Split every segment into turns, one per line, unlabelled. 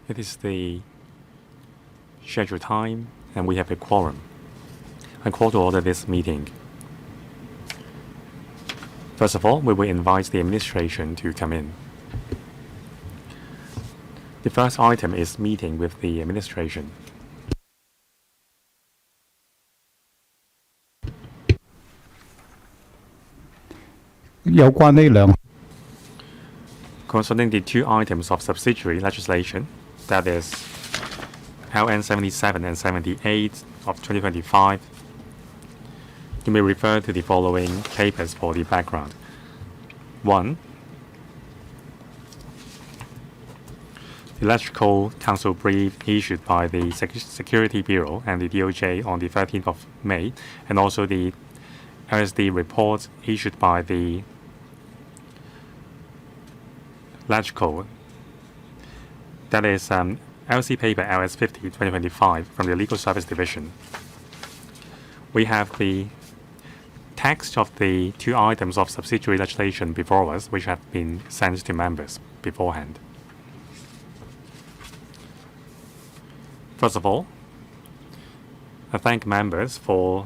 It is the scheduled time, and we have a quorum. I call to order this meeting. First of all, we will invite the administration to come in. The first item is meeting with the administration. Concerning the two items of subsidiary legislation, that is LN 77 and 78 of 2025, you may refer to the following papers for the background. 1. The Legisl Council brief issued by the Security Bureau and the DOJ on the 13th of May, and also the LSD report issued by the Legisl, that is LC paper LS 50 2025 from the Legal Service Division. We have the text of the two items of subsidiary legislation before us, which have been sent to members beforehand. First of all, I thank members for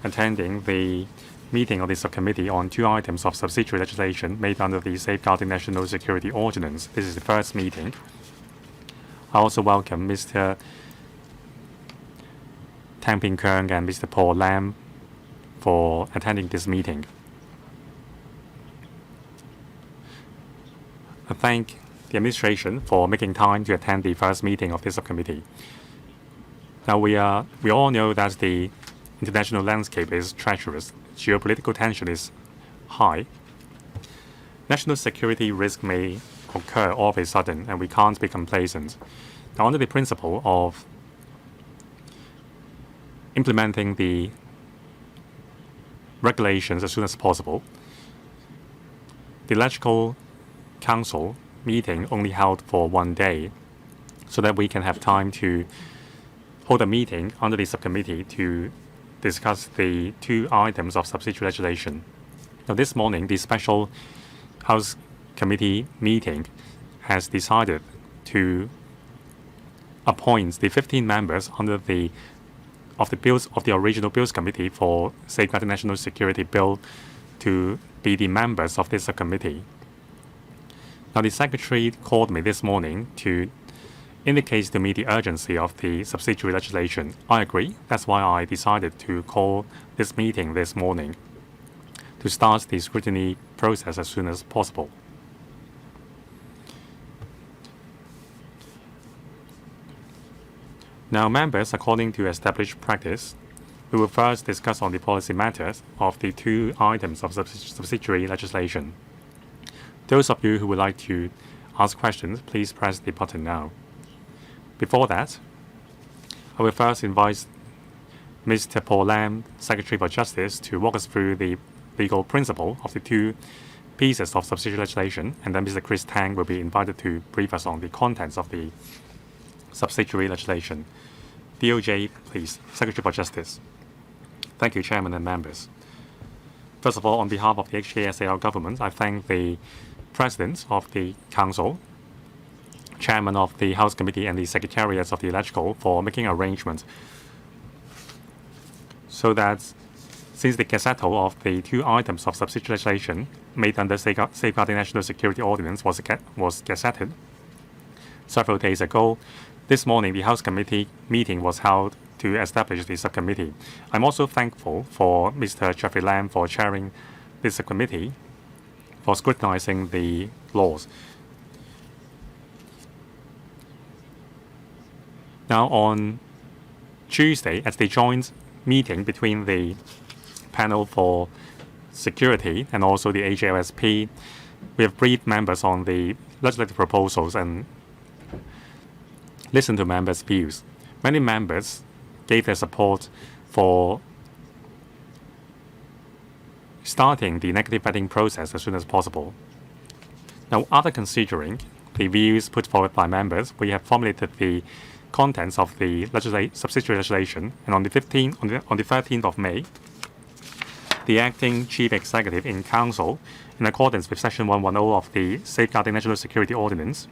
attending the meeting of the subcommittee on two items of subsidiary legislation made under the Safeguarding National Security Ordinance. This is the first meeting. I also welcome Mr. Tang Ping Keung and Mr. Paul Lam for attending this meeting. I thank the administration for making time to attend the first meeting of this subcommittee. Now we all know that the international landscape is treacherous. Geopolitical tension is high. National security risk may occur all of a sudden, and we can't be complacent. Now, under the principle of implementing the regulations as soon as possible, the Legisl Council meeting only held for 1 day, so that we can have time to hold a meeting under the subcommittee to discuss the two items of subsidiary legislation. Now, this morning, the Special House Committee meeting has decided to appoint the 15 members under the original Bills Committee for Safeguarding National Security Bill to be the members of this subcommittee. Now, the Secretary called me this morning to indicate to me the urgency of the subsidiary legislation. I agree. That's why I decided to call this meeting this morning to start the scrutiny process as soon as possible. Now, members, according to established practice, we will first discuss on the policy matters of the two items of subsidiary legislation. Those of you who would like to ask questions, please press the button now. Before that, I will first invite Mr. Paul Lam, Secretary for Justice, to walk us through the legal principle of the two pieces of subsidiary legislation, and then Mr. Chris Tang will be invited to brief us on the contents of the subsidiary legislation. DOJ, please. Secretary for Justice. Thank you, Chairman and members. First of all, on behalf of the HKSAR government, I thank the President of the Council, Chairman of the House Committee, and the Secretariats of the Legisl for making arrangements so that since the Gazette of the two items of subsidiary legislation made under Safeguarding National Security Ordinance was gazetted several days ago, this morning the House Committee meeting was held to establish the subcommittee. I'm also thankful for Mr. Jeffrey Lam for chairing this subcommittee for scrutinizing the laws. Now, on Tuesday, at the joint meeting between the panel for security and also the AJLSP, we have briefed members on the legislative proposals and listened to members' views. Many members gave their support for starting the negative vetting process as soon as possible. Now, after considering the views put forward by members, we have formulated the contents of the subsidiary legislation, and on the 13th of May, the acting chief executive in council, in accordance with Section 110 of the Safeguarding National Security Ordinance,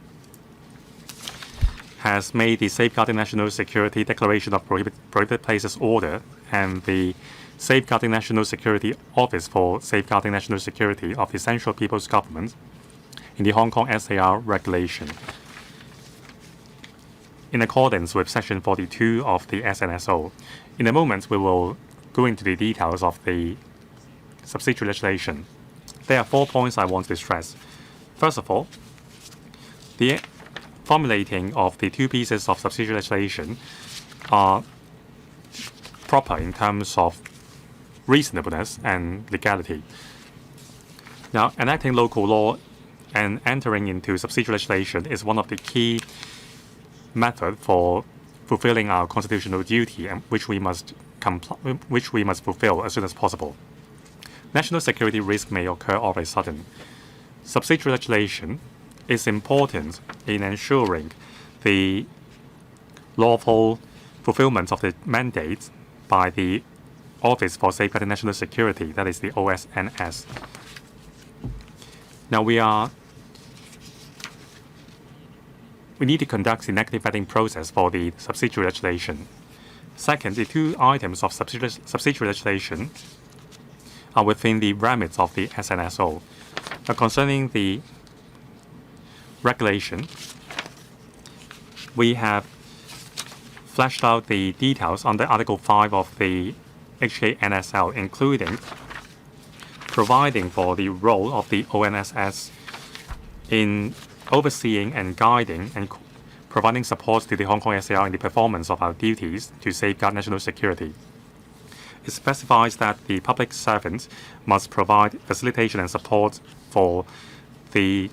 has made the Safeguarding National Security Declaration of Prohibited Places Order and the Safeguarding National Security Office for Safeguarding National Security of the Central People's Government in the Hong Kong SAR regulation. In accordance with Section 42 of the SNSO, in a moment we will go into the details of the subsidiary legislation. There are 4 points I want to stress. First of all, the formulating of the 2 pieces of subsidiary legislation are proper in terms of reasonableness and legality. Now, enacting local law and entering into subsidiary legislation is one of the key methods for fulfilling our constitutional duty, and which we must fulfill as soon as possible. National security risk may occur all of a sudden. Subsidiary legislation is important in ensuring the lawful fulfillment of the mandate by the Office for Safeguarding National Security, that is the OSNS. Now we need to conduct the negative vetting process for the subsidiary legislation. Second, the 2 items of subsidiary legislation are within the remit of the SNSO. Now, concerning the regulation, we have fleshed out the details under Article 5 of the HKNSL, including providing for the role of the ONSS in overseeing and guiding and providing support to the Hong Kong SAR in the performance of our duties to safeguard national security. It specifies that the public servants must provide facilitation and support for the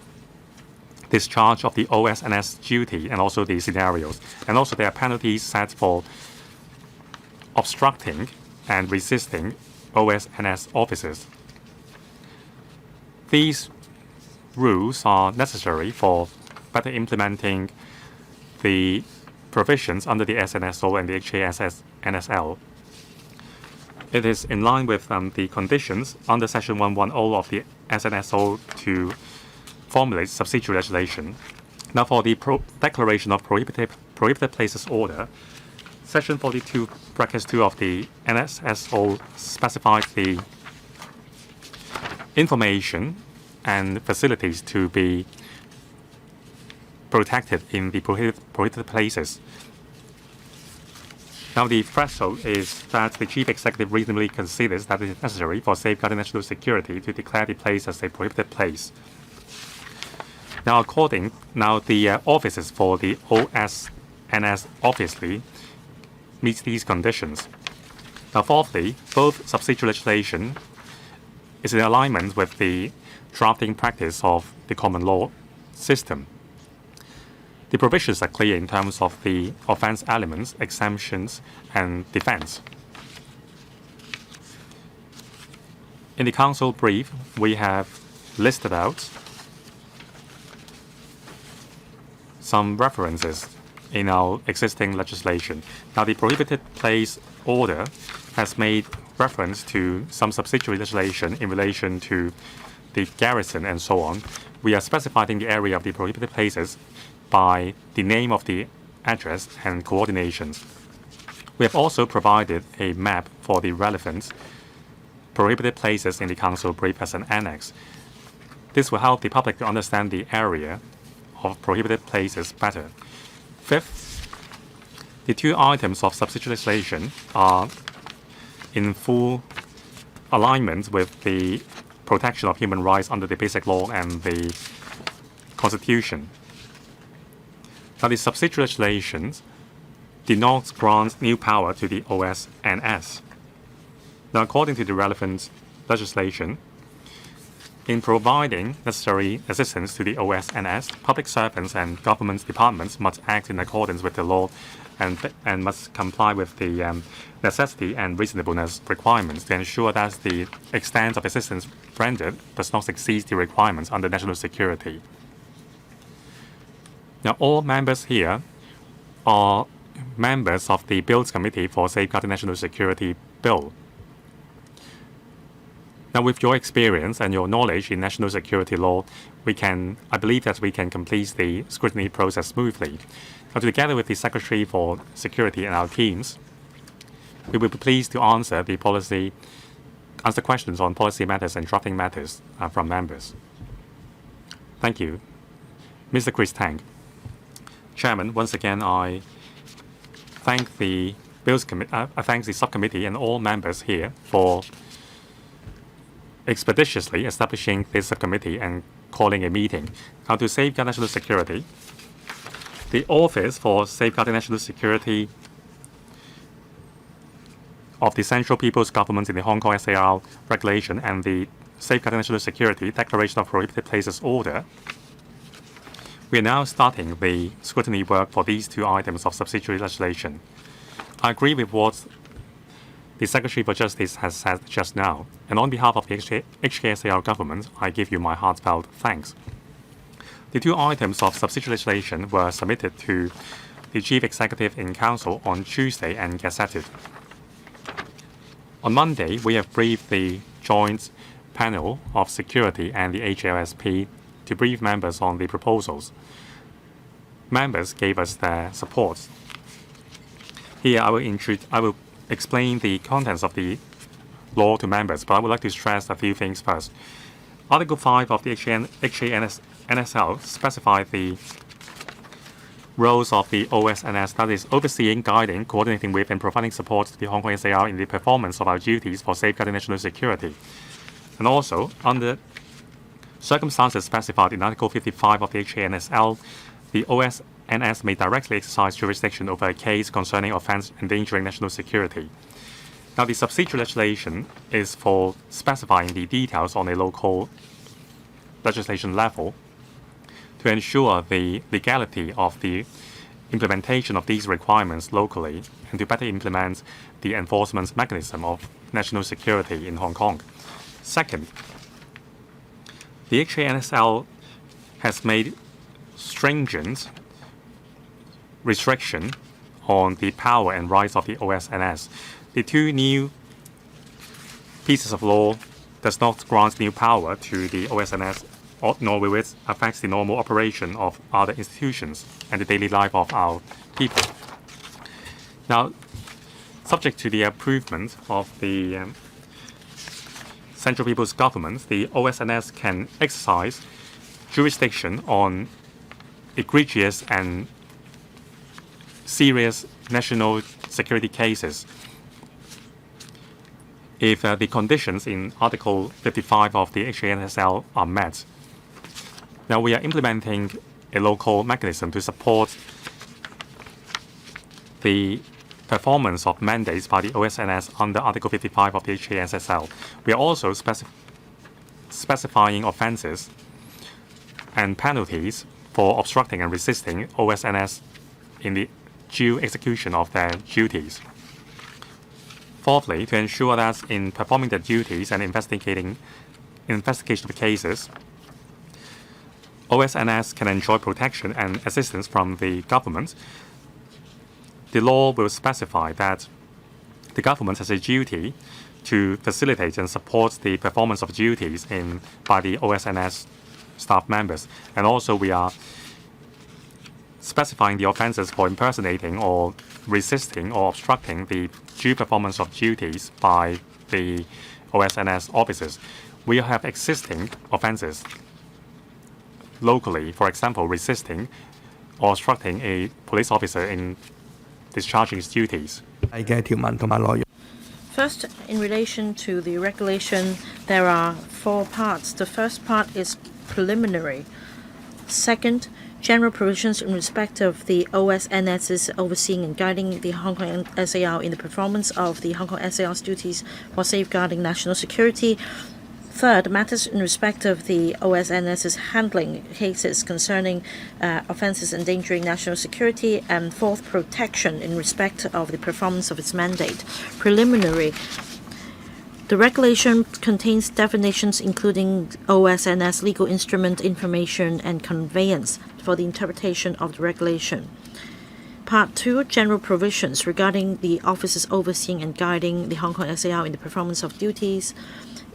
discharge of the OSNS duty and also the scenarios. And also there are penalties set for obstructing and resisting OSNS officers. These rules are necessary for better implementing the provisions under the SNSO and the HKNSL. It is in line with the conditions under Section 110 of the SNSO to formulate subsidiary legislation. Now, for the Declaration of Prohibited Places Order, Section 42, brackets 2 of the NSSO specifies the information and facilities to be protected in the prohibited places. Now, the threshold is that the Chief Executive reasonably considers that it is necessary for safeguarding national security to declare the place as a prohibited place. Now, the offices for the OSNS obviously meets these conditions. Now, fourthly, both subsidiary legislation is in alignment with the drafting practice of the common law system. The provisions are clear in terms of the offense elements, exemptions, and defense. In the Council brief, we have listed out some references in our existing legislation. Now, the Prohibited Place Order has made reference to some subsidiary legislation in relation to the garrison and so on. We are specifying the area of the prohibited places by the name of the address and coordinations. We have also provided a map for the relevant prohibited places in the Council brief as an annex. This will help the public to understand the area of prohibited places better. Fifth, the 2 items of subsidiary legislation are in full alignment with the protection of human rights under the Basic Law and the Constitution. Now, the subsidiary legislation did not grant new power to the OSNS. Now, according to the relevant legislation, in providing necessary assistance to the OSNS, public servants and government departments must act in accordance with the law and must comply with the necessity and reasonableness requirements to ensure that the extent of assistance rendered does not exceed the requirements under national security. Now, all members here are members of the Bills Committee for Safeguarding National Security Bill. Now, with your experience and your knowledge in national security law, I believe that we can complete the scrutiny process smoothly. Now, together with the Secretary for Security and our teams, we will be pleased to answer questions on policy matters and drafting matters from members. Thank you. Mr. Chris Tang. Chairman, once again, I thank the subcommittee and all members here for expeditiously establishing this subcommittee and calling a meeting. Now, to safeguard national security, the Office for Safeguarding National Security of the Central People's Government in the Hong Kong SAR Regulation and the Safeguarding National Security Declaration of Prohibited Places Order, we are now starting the scrutiny work for these two items of subsidiary legislation. I agree with what the Secretary for Justice has said just now, and on behalf of the HKSAR government, I give you my heartfelt thanks. The two items of subsidiary legislation were submitted to the Chief Executive in Council on Tuesday and gazetted. On Monday, we have briefed the Joint Panel of Security and the HLSP to brief members on the proposals. Members gave us their support. Here, I will explain the contents of the law to members, but I would like to stress a few things first. Article 5 of the HKNSL specifies the roles of the OSNS, that is, overseeing, guiding, coordinating with, and providing support to the Hong Kong SAR in the performance of our duties for safeguarding national security. And also, under circumstances specified in Article 55 of the HKNSL, the OSNS may directly exercise jurisdiction over a case concerning offence endangering national security. Now, the subsidiary legislation is for specifying the details on a local legislation level to ensure the legality of the implementation of these requirements locally and to better implement the enforcement mechanism of national security in Hong Kong. Second, the HKNSL has made stringent restriction on the power and rights of the OSNS. The two new pieces of law does not grant new power to the OSNS, nor will it affect the normal operation of other institutions and the daily life of our people. Now, subject to the approval of the Central People's Government, the OSNS can exercise jurisdiction on egregious and serious national security cases if the conditions in Article 55 of the HKNSL are met. Now, we are implementing a local mechanism to support the performance of mandates by the OSNS under Article 55 of the HKNSL. We are also specifying offences and penalties for obstructing and resisting OSNS in the due execution of their duties. Fourthly, to ensure that in performing their duties and investigation of cases, OSNS can enjoy protection and assistance from the government, the law will specify that the government has a duty to facilitate and support the performance of duties by the OSNS staff members. And also we are specifying the offences for impersonating or resisting or obstructing the due performance of duties by the OSNS officers. We have existing offences locally, for example, resisting or obstructing a police officer in discharging his duties.
First, in relation to the regulation, there are 4 parts. The first part is preliminary. Second, general provisions in respect of the OSNS's overseeing and guiding the Hong Kong SAR in the performance of the Hong Kong SAR's duties for safeguarding national security. Third, matters in respect of the OSNS's handling cases concerning offences endangering national security. And fourth, protection in respect of the performance of its mandate. Preliminary. The regulation contains definitions including OSNS legal instrument, information, and conveyance for the interpretation of the regulation. Part 2, general provisions regarding the officers overseeing and guiding the Hong Kong SAR in the performance of duties.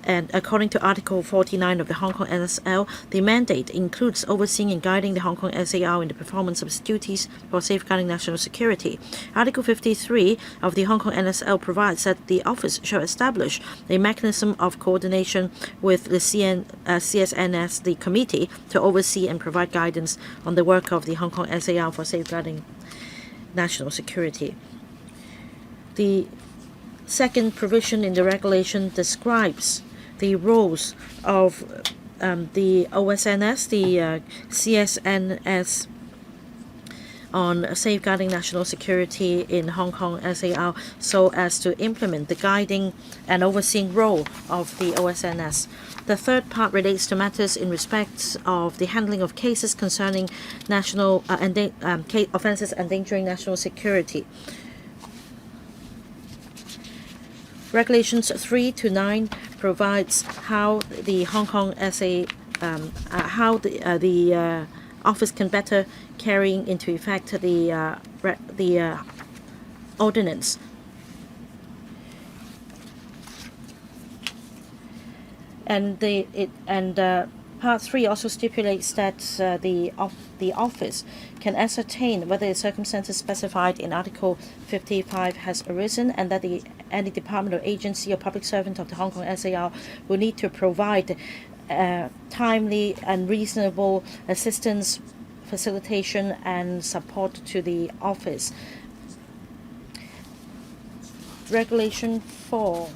And according to Article 49 of the Hong Kong NSL, the mandate includes overseeing and guiding the Hong Kong SAR in the performance of its duties for safeguarding national security. Article 53 of the Hong Kong NSL provides that the office shall establish a mechanism of coordination with the CSNS, the committee, to oversee and provide guidance on the work of the Hong Kong SAR for safeguarding national security. The second provision in the regulation describes the roles of the OSNS, the CSNS, on safeguarding national security in Hong Kong SAR so as to implement the guiding and overseeing role of the OSNS. The third part relates to matters in respect of the handling of cases concerning national offences endangering national security. Regulations 3 to 9 provides how the Hong Kong how the office can better carry into effect the ordinance. And Part 3 also stipulates that the office can ascertain whether the circumstances specified in Article 55 has arisen, and that any department or agency or public servant of the Hong Kong SAR will need to provide timely and reasonable assistance, facilitation, and support to the office. Regulation 4.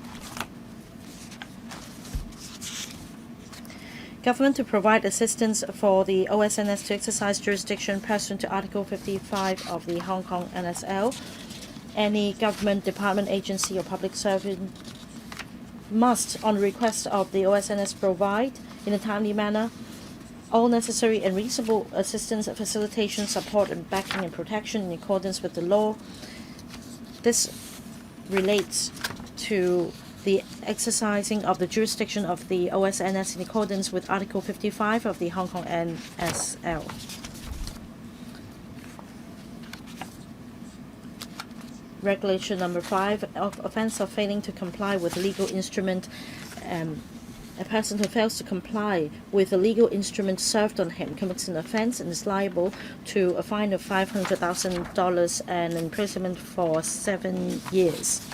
Government to provide assistance for the OSNS to exercise jurisdiction pursuant to Article 55 of the Hong Kong NSL. Any government, department, agency, or public servant must, on request of the OSNS, provide, in a timely manner, all necessary and reasonable assistance, facilitation, support, and backing and protection in accordance with the law. This relates to the exercising of the jurisdiction of the OSNS in accordance with Article 55 of the Hong Kong NSL. Regulation number 5, offence of failing to comply with legal instrument. A person who fails to comply with a legal instrument served on him commits an offence and is liable to a fine of $500,000 and imprisonment for 7 years.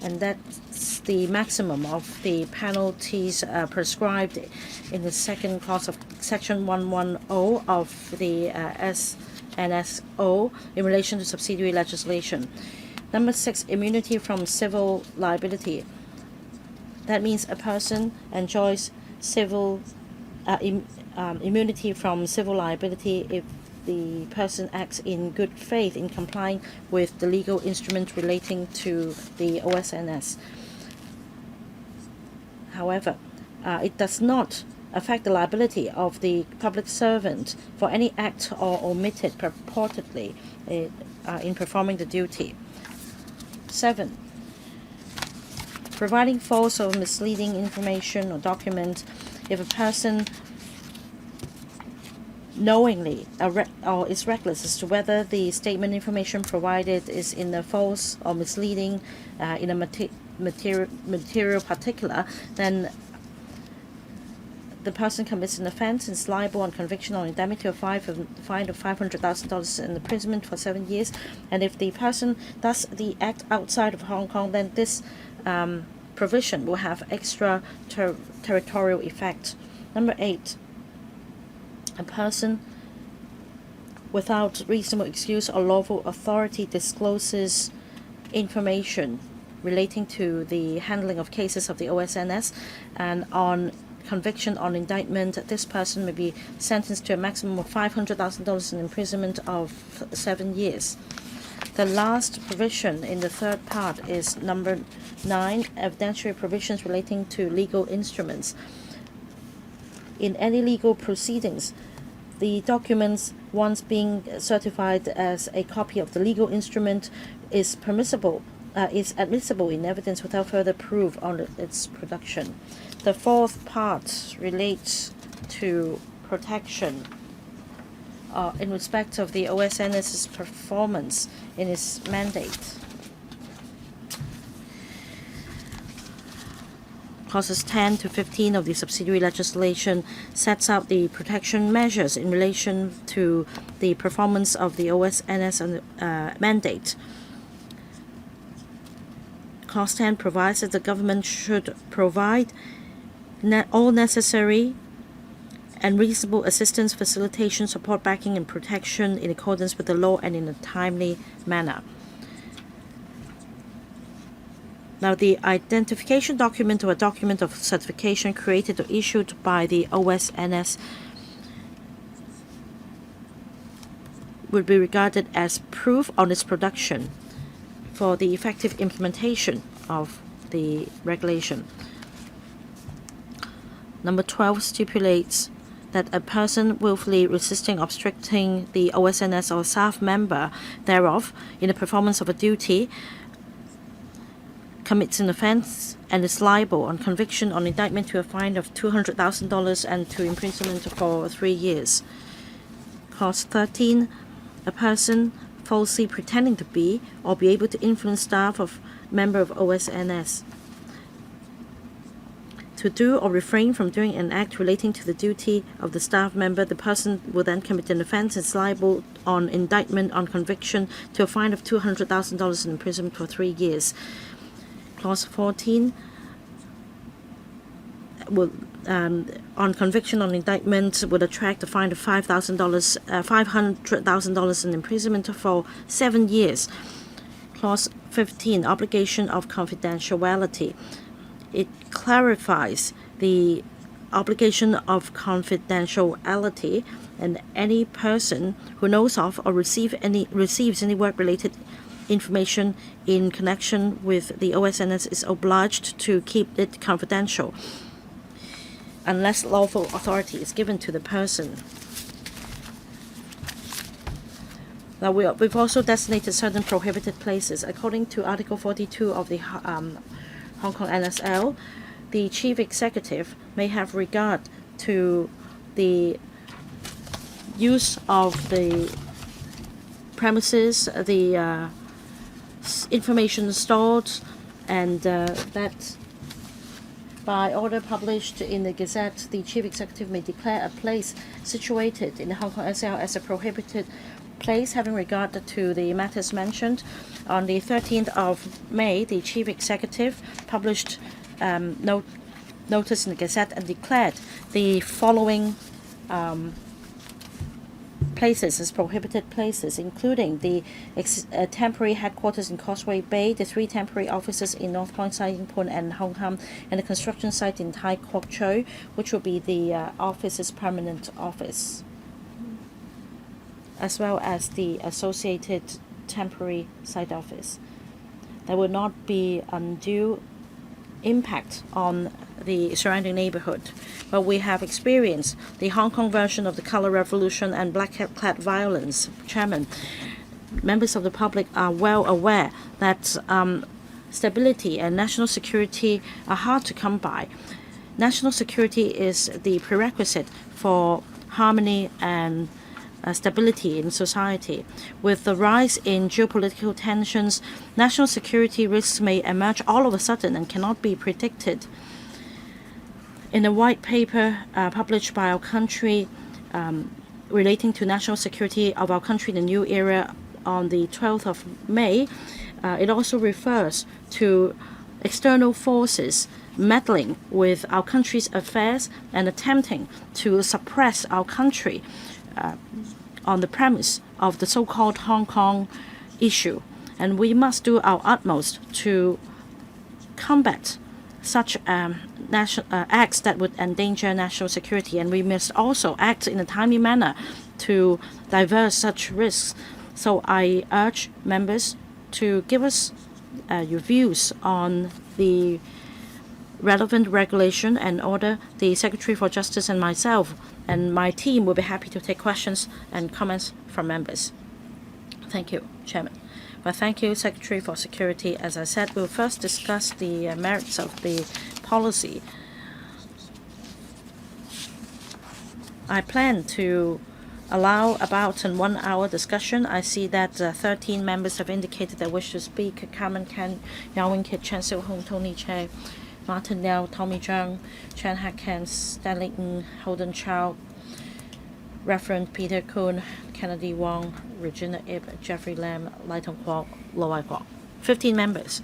And that's the maximum of the penalties prescribed in the second clause of Section 110 of the SNSO in relation to subsidiary legislation. Number 6, immunity from civil liability. That means a person enjoys civil immunity from civil liability if the person acts in good faith in complying with the legal instrument relating to the OSNS. However, it does not affect the liability of the public servant for any act or omitted purportedly in performing the duty. 7. Providing false or misleading information or document. If a person knowingly or is reckless as to whether the statement information provided is in a false or misleading in a material particular, then the person commits an offence and is liable on conviction or indemnity of fine of $500,000 and imprisonment for 7 years. And if the person does the act outside of Hong Kong, then this provision will have extra territorial effect. Number 8. A person without reasonable excuse or lawful authority discloses information relating to the handling of cases of the OSNS, and on conviction on indictment, this person may be sentenced to a maximum of $500,000 in imprisonment of 7 years. The last provision in the third part is number 9, evidentiary provisions relating to legal instruments. In any legal proceedings, the documents, once being certified as a copy of the legal instrument, is admissible in evidence without further proof on its production. The fourth part relates to protection in respect of the OSNS's performance in its mandate. Clauses 10 to 15 of the subsidiary legislation sets out the protection measures in relation to the performance of the OSNS mandate. Clause 10 provides that the government should provide all necessary and reasonable assistance, facilitation, support, backing, and protection in accordance with the law and in a timely manner. Now, the identification document or a document of certification created or issued by the OSNS would be regarded as proof on its production for the effective implementation of the regulation. Number 12 stipulates that a person willfully resisting, obstructing the OSNS or staff member thereof in the performance of a duty commits an offence and is liable on conviction on indictment to a fine of $200,000 and to imprisonment for 3 years. Clause 13, a person falsely pretending to be or be able to influence staff of member of OSNS to do or refrain from doing an act relating to the duty of the staff member, the person will then commit an offence and is liable on indictment on conviction to a fine of $200,000 and imprisonment for 3 years. Clause 14 will, on conviction on indictment, would attract a fine of $500,000 and imprisonment for 7 years. Clause 15, obligation of confidentiality. It clarifies the obligation of confidentiality, and any person who knows of or receives any work-related information in connection with the OSNS is obliged to keep it confidential unless lawful authority is given to the person. Now, we've also designated certain prohibited places. According to Article 42 of the Hong Kong NSL, the chief executive may have regard to the use of the premises, the information stored, and that by order published in the Gazette, the chief executive may declare a place situated in the Hong Kong SL as a prohibited place, having regard to the matters mentioned. On the 13th of May, the chief executive published notice in the Gazette and declared the following places as prohibited places, including the temporary headquarters in Causeway Bay, the 3 temporary offices in North Point, Sai Pun, and Hong Kong, and the construction site in Tai Kwok Choi, which will be the office's permanent office, as well as the associated temporary site office. There will not be undue impact on the surrounding neighborhood, but we have experienced the Hong Kong version of the Colour Revolution and Black Clad violence. Chairman, members of the public are well aware that stability and national security are hard to come by. National security is the prerequisite for harmony and stability in society. With the rise in geopolitical tensions, national security risks may emerge all of a sudden and cannot be predicted. In a white paper published by our country relating to national security of our country in the new era on the 12th of May, it also refers to external forces meddling with our country's affairs and attempting to suppress our country on the premise of the so-called Hong Kong issue. And we must do our utmost to combat such acts that would endanger national security. And we must also act in a timely manner to divert such risks. So I urge members to give us your views on the relevant regulation and order. The Secretary for Justice and myself and my team will be happy to take questions and comments from members. Thank you, Chairman. Well, thank you, Secretary for Security. As I said, we'll first discuss the merits of the policy. I plan to allow about an 1 hour discussion. I see that 13 members have indicated they wish to speak. Carmen Kan, Yao Wing Kit, Chen Sil Hong, Tony Che, Martin Liao, Tommy Zhang, Chan Hak-kan, Stanley Ng, Holden Chow, Reverend Peter Kuhn, Kennedy Wong, Regina Ip, Jeffrey Lam, Lai Tong Kwok, Lo Wai Kwok. 15 members.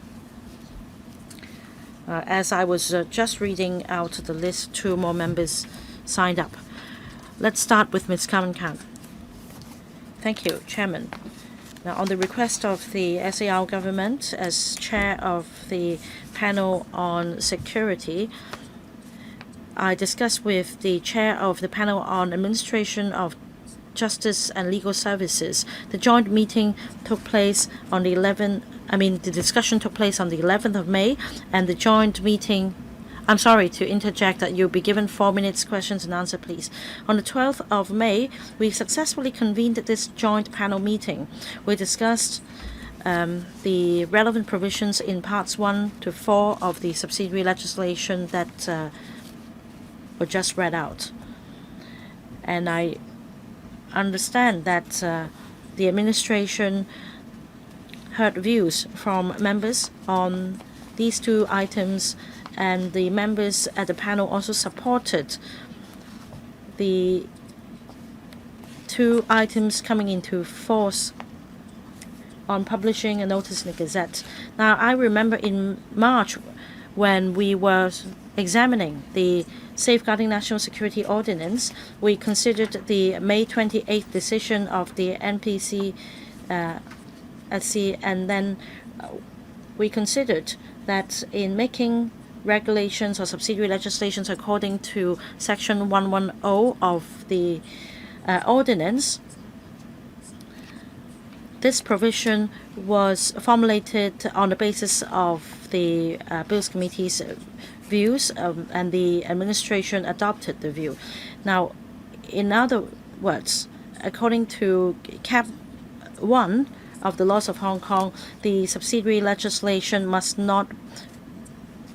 As I was just reading out the list, 2 more members signed up. Let's start with Ms. Carmen Khan. Thank you, Chairman. Now, on the request of the SAR government, as chair of the panel on security, I discussed with the chair of the panel on administration of justice and legal services. The joint meeting took place on the 11th, the discussion took place on the 11th of May, and the joint meeting, I'm sorry to interject that you'll be given 4 minutes questions and answer, please. On the 12th of May, we successfully convened this joint panel meeting. We discussed the relevant provisions in parts 1 to 4 of the subsidiary legislation that were just read out. And I understand that the administration heard views from members on these 2 items, and the members at the panel also supported the 2 items coming into force on publishing a notice in the Gazette. Now, I remember in March when we were examining the Safeguarding National Security Ordinance, we considered the May 28th decision of the NPC and then we considered that in making regulations or subsidiary legislations according to Section 110 of the Ordinance, this provision was formulated on the basis of the Bills Committee's views, and the administration adopted the view. Now, in other words, according to Cap 1 of the laws of Hong Kong, the subsidiary legislation must not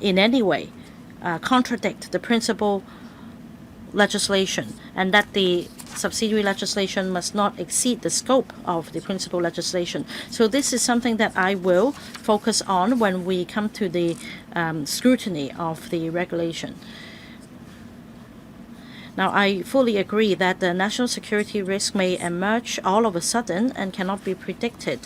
in any way contradict the principal legislation, and that the subsidiary legislation must not exceed the scope of the principal legislation. So this is something that I will focus on when we come to the scrutiny of the regulation. Now, I fully agree that the national security risk may emerge all of a sudden and cannot be predicted.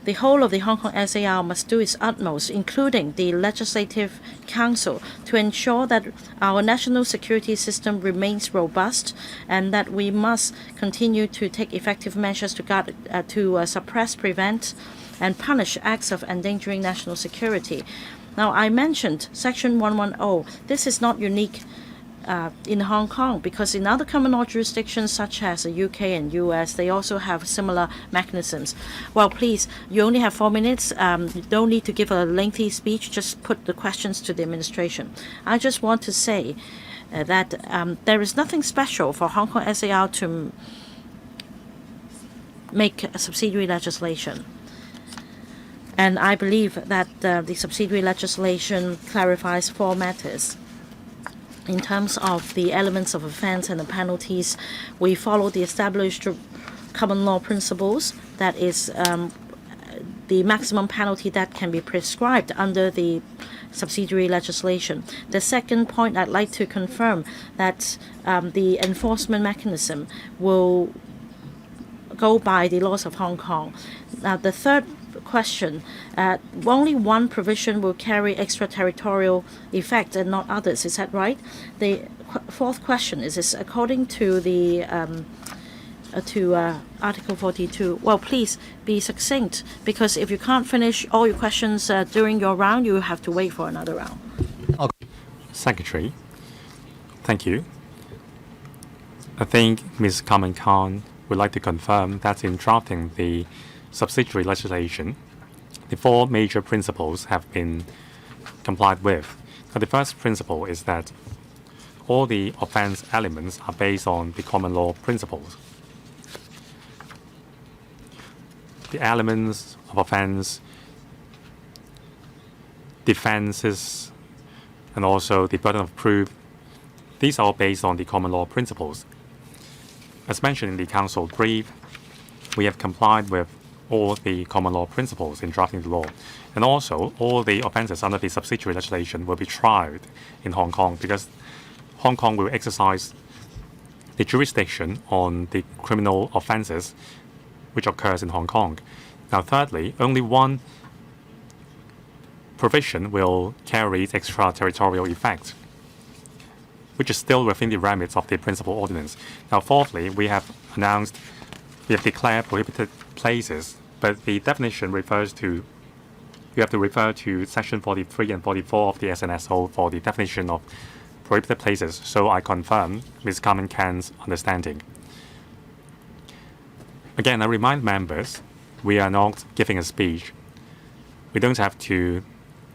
The whole of the Hong Kong SAR must do its utmost, including the Legislative Council, to ensure that our national security system remains robust, and that we must continue to take effective measures to suppress, prevent, and punish acts of endangering national security. Now, I mentioned Section 110. This is not unique in Hong Kong, because in other common law jurisdictions such as the UK and US, they also have similar mechanisms. Well, please, you only have 4 minutes. You don't need to give a lengthy speech. Just put the questions to the administration. I just want to say that there is nothing special for Hong Kong SAR to make a subsidiary legislation. And I believe that the subsidiary legislation clarifies 4 matters. In terms of the elements of offense and the penalties, we follow the established common law principles. That is the maximum penalty that can be prescribed under the subsidiary legislation. The second point, I'd like to confirm that the enforcement mechanism will go by the laws of Hong Kong. Now, the third question, only one provision will carry extraterritorial effect and not others. Is that right? The fourth question is according to the Article 42. Well, please be succinct, because if you can't finish all your questions during your round, you have to wait for another round.
Okay. Secretary, thank you. I think Ms. Carmen Khan would like to confirm that in drafting the subsidiary legislation, the 4 major principles have been complied with. Now, the first principle is that all the offense elements are based on the common law principles. The elements of offense, defenses, and also the burden of proof, these are all based on the common law principles. As mentioned in the Council brief, we have complied with all the common law principles in drafting the law. And also, all the offences under the subsidiary legislation will be tried in Hong Kong because Hong Kong will exercise the jurisdiction on the criminal offences which occurs in Hong Kong. Now, thirdly, only one provision will carry extraterritorial effect, which is still within the remit of the principal ordinance. Now, fourthly, we have declared prohibited places, but the definition refers to, you have to refer to section 43 and 44 of the SNSO for the definition of prohibited places. So I confirm Ms. Carmen Can's understanding. Again, I remind members, we are not giving a speech. We don't have to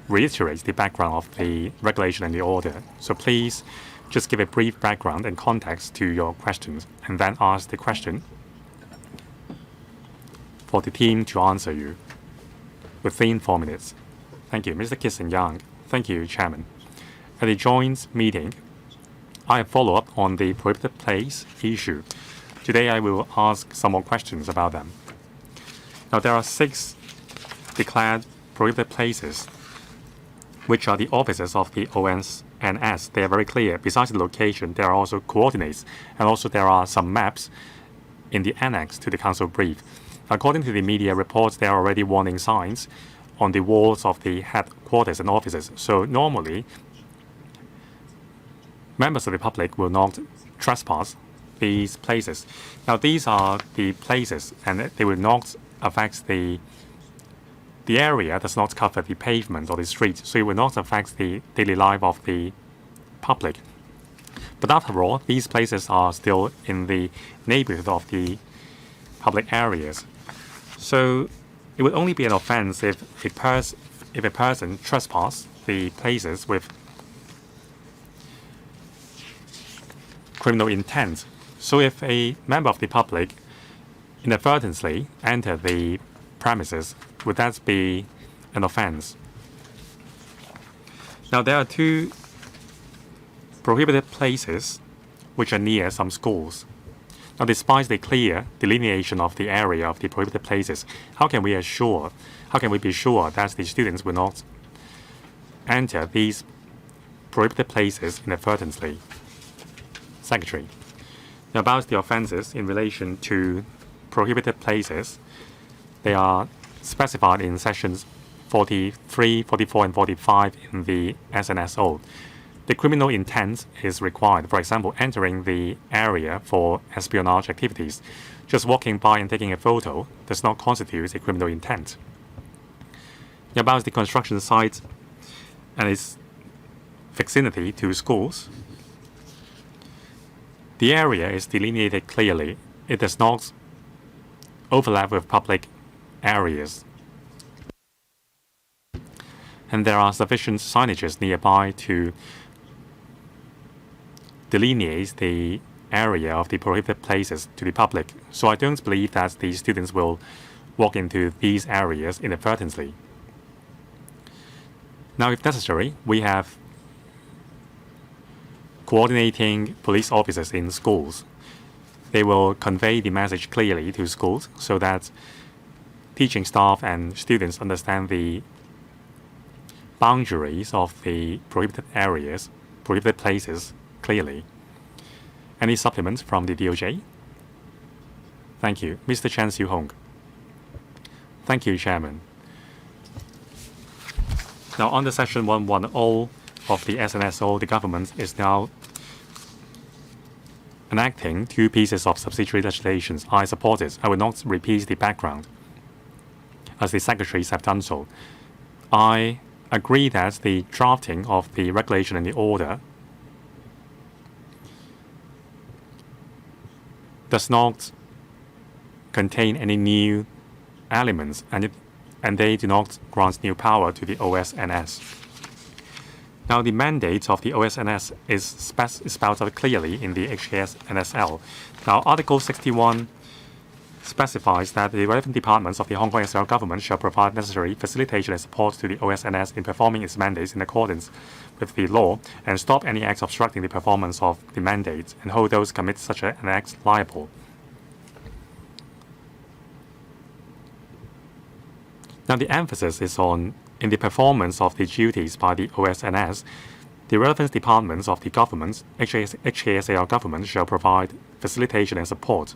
reiterate the background of the regulation and the order. So please just give a brief background and context to your questions and then ask the question for the team to answer you within 4 minutes. Thank you. Mr. Kissen Yang. Thank you, Chairman. At the joint meeting, I follow up on the prohibited place issue. Today I will ask some more questions about them. Now, there are 6 declared prohibited places, which are the offices of the ONS. They are very clear. Besides the location, there are also coordinates, and also there are some maps in the annex to the council brief. According to the media reports, there are already warning signs on the walls of the headquarters and offices. So normally, members of the public will not trespass these places. Now, these are the places, and they will not affect the area does not cover the pavement or the street, so it will not affect the daily life of the public. But after all, these places are still in the neighborhood of the public areas. So it would only be an offense if a person trespasses the places with criminal intent. So if a member of the public inadvertently enter the premises, would that be an offense? Now, there are 2 prohibited places which are near some schools. Now, despite the clear delineation of the area of the prohibited places, how can we be sure that the students will not enter these prohibited places inadvertently? Secretary. Now, about the offenses in relation to prohibited places, they are specified in sections 43, 44, and 45 in the SNSO. The criminal intent is required. For example, entering the area for espionage activities. Just walking by and taking a photo does not constitute a criminal intent. About the construction site and its vicinity to schools, the area is delineated clearly. It does not overlap with public areas. And there are sufficient signages nearby to delineate the area of the prohibited places to the public. So I don't believe that the students will walk into these areas inadvertently. Now, if necessary, we have coordinating police officers in schools. They will convey the message clearly to schools so that teaching staff and students understand the boundaries of the prohibited areas, prohibited places clearly. Any supplements from the DOJ? Thank you. Mr. Chen Siu-hong. Thank you, Chairman. Now, under Section 110 of the SNSO, the government is now enacting 2 pieces of subsidiary legislation. I support it. I will not repeat the background, as the secretaries have done so. I agree that the drafting of the regulation and the order does not contain any new elements, and they do not grant new power to the OSNS. Now, the mandate of the OSNS is spelled out clearly in the HKS-NSL. Now, Article 61 specifies that the relevant departments of the Hong Kong SAR government shall provide necessary facilitation and support to the OSNS in performing its mandates in accordance with the law, and stop any acts obstructing the performance of the mandate, and hold those commit such an act liable. Now, the emphasis is in the performance of the duties by the OSNS. The relevant departments of the government, HKSAR government, shall provide facilitation and support.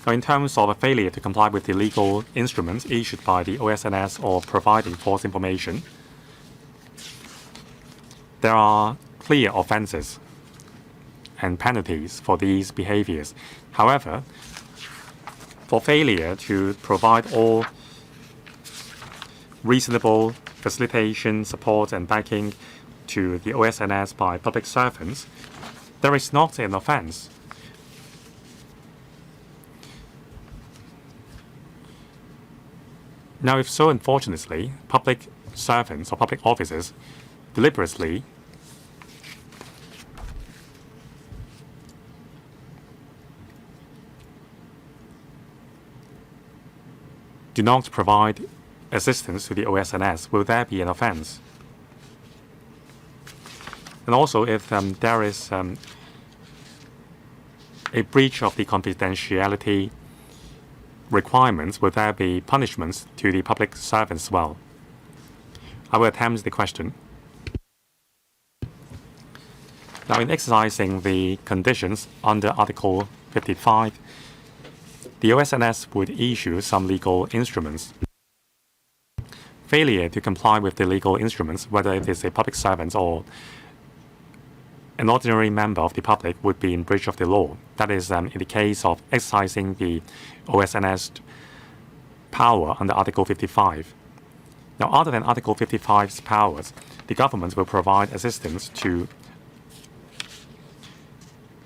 Now, in terms of a failure to comply with the legal instruments issued by the OSNS or providing false information, there are clear offences and penalties for these behaviors. However, for failure to provide all reasonable facilitation, support, and backing to the OSNS by public servants, there is not an offence. Now, if so, unfortunately, public servants or public officers deliberately do not provide assistance to the OSNS, will there be an offence? And also, if there is a breach of the confidentiality requirements, will there be punishments to the public servants as well? I will attempt the question. Now, in exercising the conditions under Article 55, the OSNS would issue some legal instruments. Failure to comply with the legal instruments, whether it is a public servant or an ordinary member of the public, would be in breach of the law. That is, in the case of exercising the OSNS power under Article 55. Now, other than Article 55's powers, the government will provide assistance to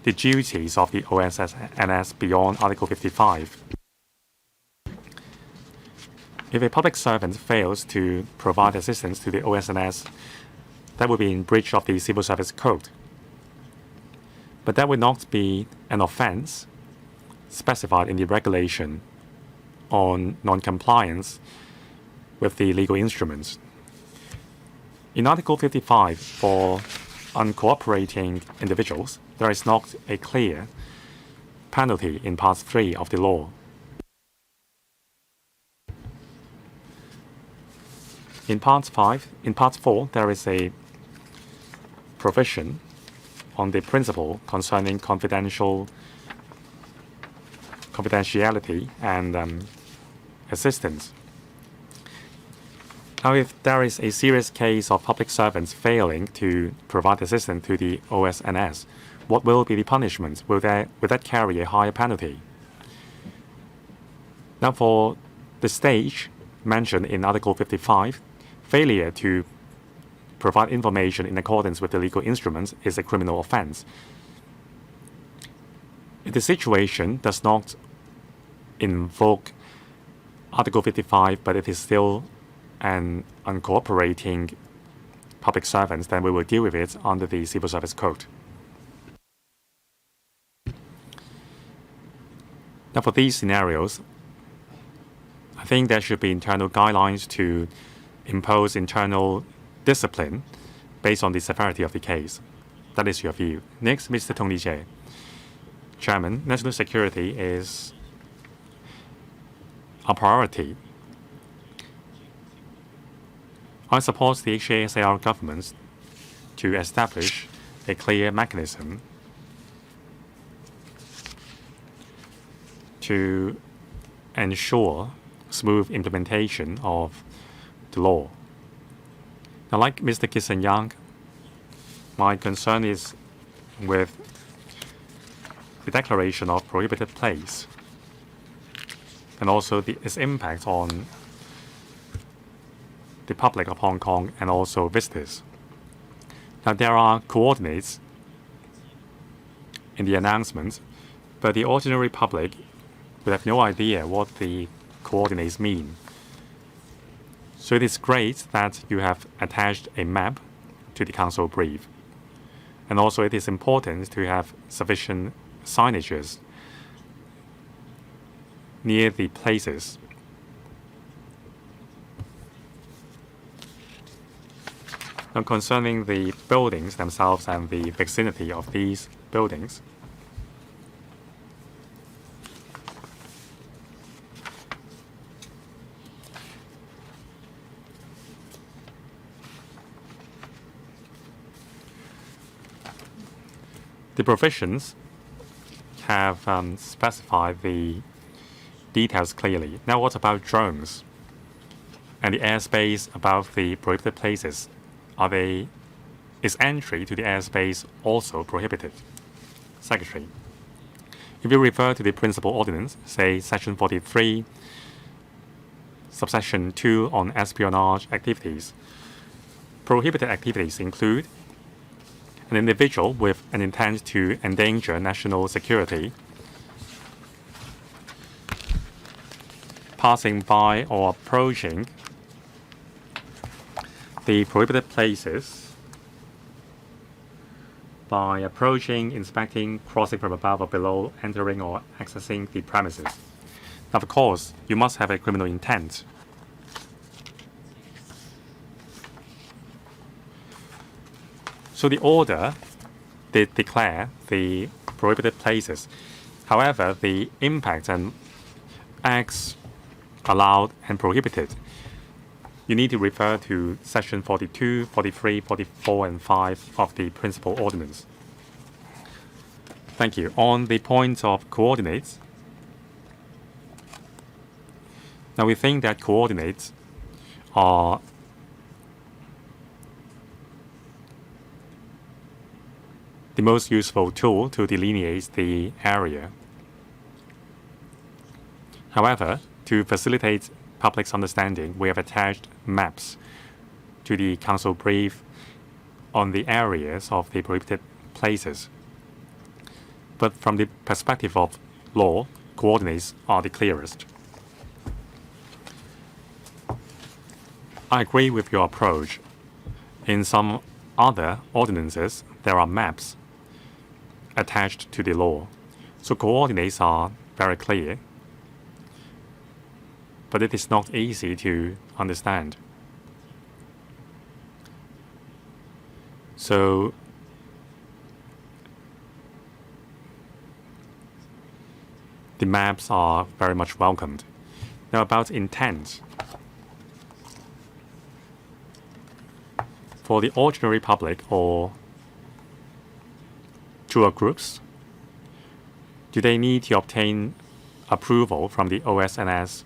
the duties of the OSNS beyond Article 55. If a public servant fails to provide assistance to the OSNS, that would be in breach of the Civil Service Code. But that would not be an offence specified in the regulation on non-compliance with the legal instruments. In Article 55, for uncooperating individuals, there is not a clear penalty in Part 3 of the law. In Part 4, there is a provision on the principle concerning confidentiality and assistance. Now, if there is a serious case of public servants failing to provide assistance to the OSNS, what will be the punishment? Will that carry a higher penalty? Now, for the stage mentioned in Article 55, failure to provide information in accordance with the legal instruments is a criminal offence. If the situation does not invoke Article 55, but it is still an uncooperating public servant, then we will deal with it under the Civil Service Code. Now, for these scenarios, I think there should be internal guidelines to impose internal discipline based on the severity of the case. That is your view. Next, Mr. Tong Li-Jie. Chairman, national security is a priority. I support the HKSAR government to establish a clear mechanism to ensure smooth implementation of the law. Now, like Mr. Kissen-Yang, my concern is with the declaration of prohibited place and also its impact on the public of Hong Kong and also visitors. Now, there are coordinates in the announcement, but the ordinary public would have no idea what the coordinates mean. So it is great that you have attached a map to the council brief. And also it is important to have sufficient signages near the places. Now, concerning the buildings themselves and the vicinity of these buildings, The provisions have specified the details clearly. Now, what about drones and the airspace above the prohibited places? Is entry to the airspace also prohibited? Secretary, if you refer to the principal ordinance, say Section 43, Subsection 2 on espionage activities, prohibited activities include an individual with an intent to endanger national security, passing by or approaching the prohibited places by approaching, inspecting, crossing from above or below, entering or accessing the premises. Now, of course, you must have a criminal intent. So the order did declare the prohibited places. However, the impact and acts allowed and prohibited, you need to refer to Section 42, 43, 44, and 5 of the principal ordinance. Thank you. On the point of coordinates, now we think that coordinates are the most useful tool to delineate the area. However, to facilitate public's understanding, we have attached maps to the council brief on the areas of the prohibited places. But from the perspective of law, coordinates are the clearest. I agree with your approach. In some other ordinances, there are maps attached to the law. So coordinates are very clear, but it is not easy to understand. So the maps are very much welcomed. Now, about intent. For the ordinary public or tour groups, do they need to obtain approval from the OSNS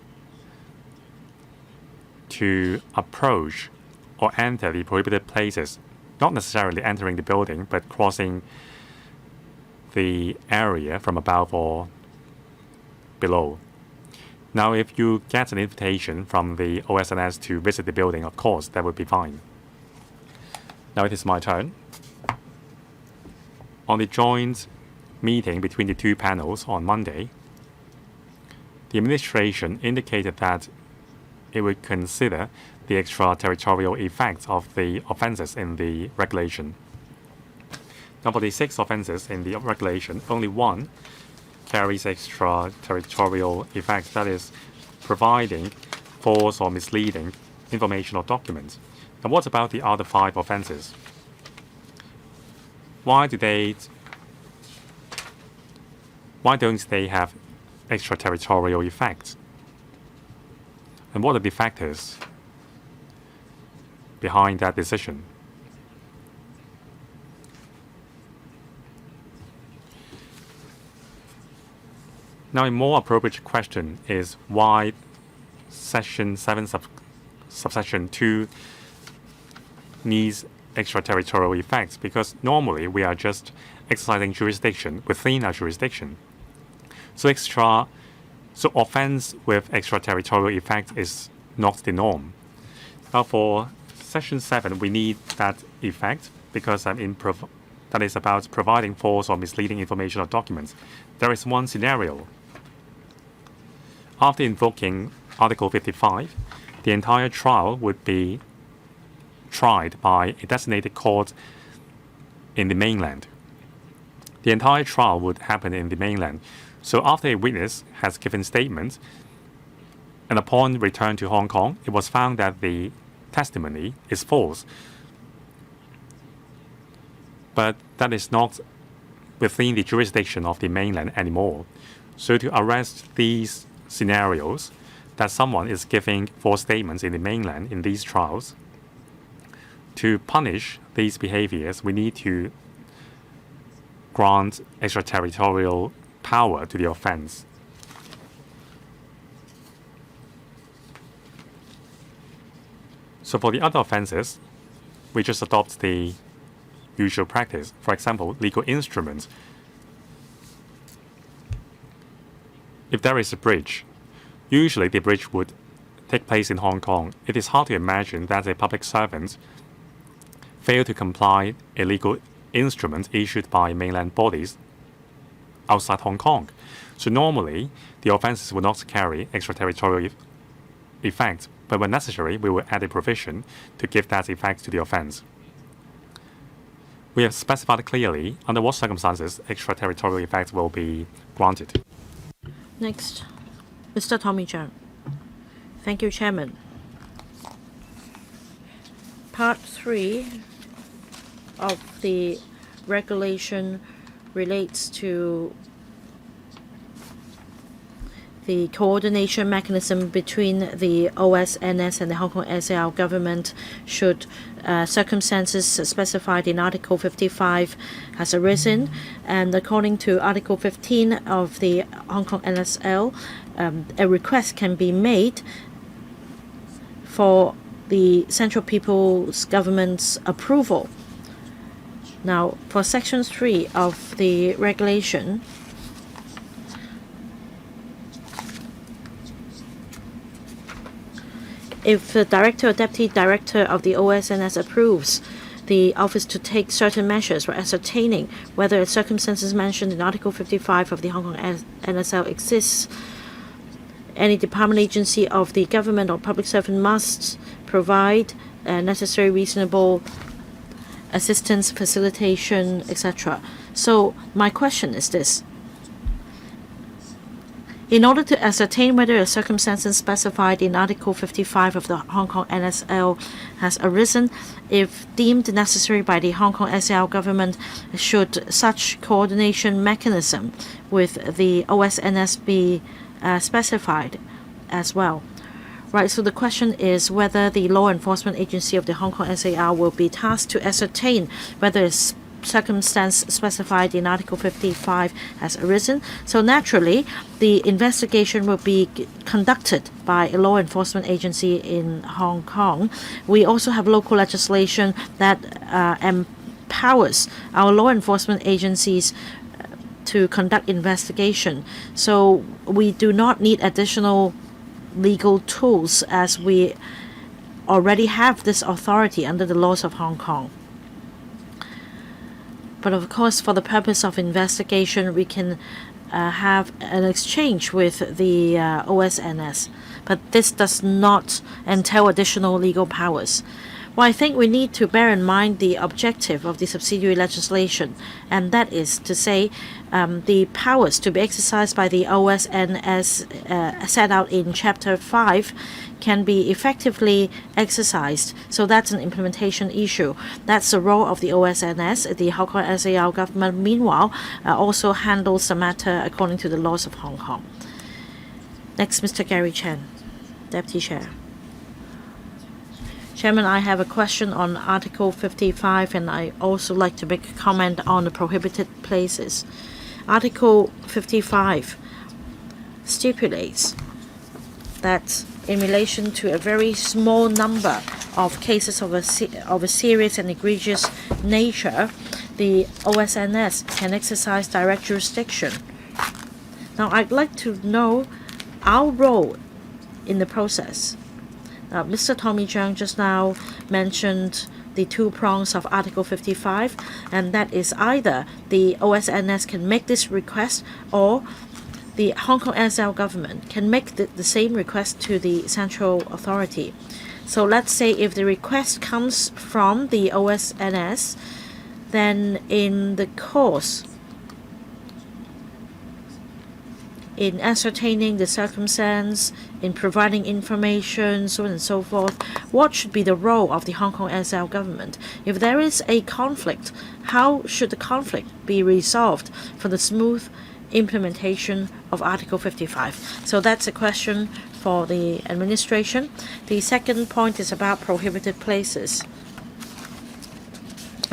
to approach or enter the prohibited places, not necessarily entering the building, but crossing the area from above or below? Now, if you get an invitation from the OSNS to visit the building, of course, that would be fine. Now it is my turn. On the joint meeting between the two panels on Monday, the administration indicated that it would consider the extraterritorial effects of the offences in the regulation. Now, for the 6 offences in the regulation, only one carries extraterritorial effects, that is, providing false or misleading information or documents. And what about the other 5 offences? Why don't they have extraterritorial effects? And what are the factors behind that decision? Now, a more appropriate question is why Section 7 subsection 2 needs extraterritorial effects, because normally we are just exercising jurisdiction within our jurisdiction. So offense with extraterritorial effect is not the norm. Now, for Section 7, we need that effect because that is about providing false or misleading information or documents. There is one scenario. After invoking Article 55, the entire trial would be tried by a designated court in the mainland. The entire trial would happen in the mainland. So after a witness has given statements, and upon return to Hong Kong, it was found that the testimony is false. But that is not within the jurisdiction of the mainland anymore. So to arrest these scenarios, that someone is giving false statements in the mainland in these trials, to punish these behaviors, we need to grant extraterritorial power to the offense. So for the other offenses, we just adopt the usual practice. For example, legal instruments. If there is a breach, usually the breach would take place in Hong Kong. It is hard to imagine that a public servant failed to comply a legal instrument issued by mainland bodies outside Hong Kong. So normally, the offenses will not carry extraterritorial effect, but when necessary, we will add a provision to give that effect to the offense. We have specified clearly under what circumstances extraterritorial effect will be granted.
Next, Mr. Tommy Cheung. Thank you, Chairman. Part 3 of the regulation relates to the coordination mechanism between the OSNS and the Hong Kong SAR government should circumstances specified in Article 55 has arisen. And according to Article 15 of the Hong Kong NSL, a request can be made for the Central People's Government's approval. Now, for Section 3 of the regulation, if the director or deputy director of the OSNS approves the office to take certain measures for ascertaining whether circumstances mentioned in Article 55 of the Hong Kong NSL exists, any department, agency of the government or public servant must provide necessary reasonable assistance, facilitation, etc. So my question is this. In order to ascertain whether a circumstance specified in Article 55 of the Hong Kong NSL has arisen, if deemed necessary by the Hong Kong SAR government, should such coordination mechanism with the OSNS be specified as well? Right, so the question is whether the law enforcement agency of the Hong Kong SAR will be tasked to ascertain whether a circumstance specified in Article 55 has arisen. So naturally, the investigation will be conducted by a law enforcement agency in Hong Kong. We also have local legislation that empowers our law enforcement agencies to conduct investigation. So we do not need additional legal tools as we already have this authority under the laws of Hong Kong. But of course, for the purpose of investigation, we can have an exchange with the OSNS. But this does not entail additional legal powers. Well, I think we need to bear in mind the objective of the subsidiary legislation, and that is to say the powers to be exercised by the OSNS set out in Chapter 5 can be effectively exercised. So that's an implementation issue. That's the role of the OSNS. The Hong Kong SAR government, meanwhile, also handles the matter according to the laws of Hong Kong. Next, Mr. Gary Chen, Deputy Chair. Chairman, I have a question on Article 55, and I also like to make a comment on the prohibited places. Article 55 stipulates that in relation to a very small number of cases of a serious and egregious nature, the OSNS can exercise direct jurisdiction. Now, I'd like to know our role in the process. Mr. Tommy Cheung just now mentioned the two prongs of Article 55, and that is either the OSNS can make this request or the Hong Kong SAR government can make the same request to the central authority. So let's say if the request comes from the OSNS, then in the course in ascertaining the circumstance, in providing information, so on and so forth, what should be the role of the Hong Kong SAR government? If there is a conflict, how should the conflict be resolved for the smooth implementation of Article 55? So that's a question for the administration. The second point is about prohibited places.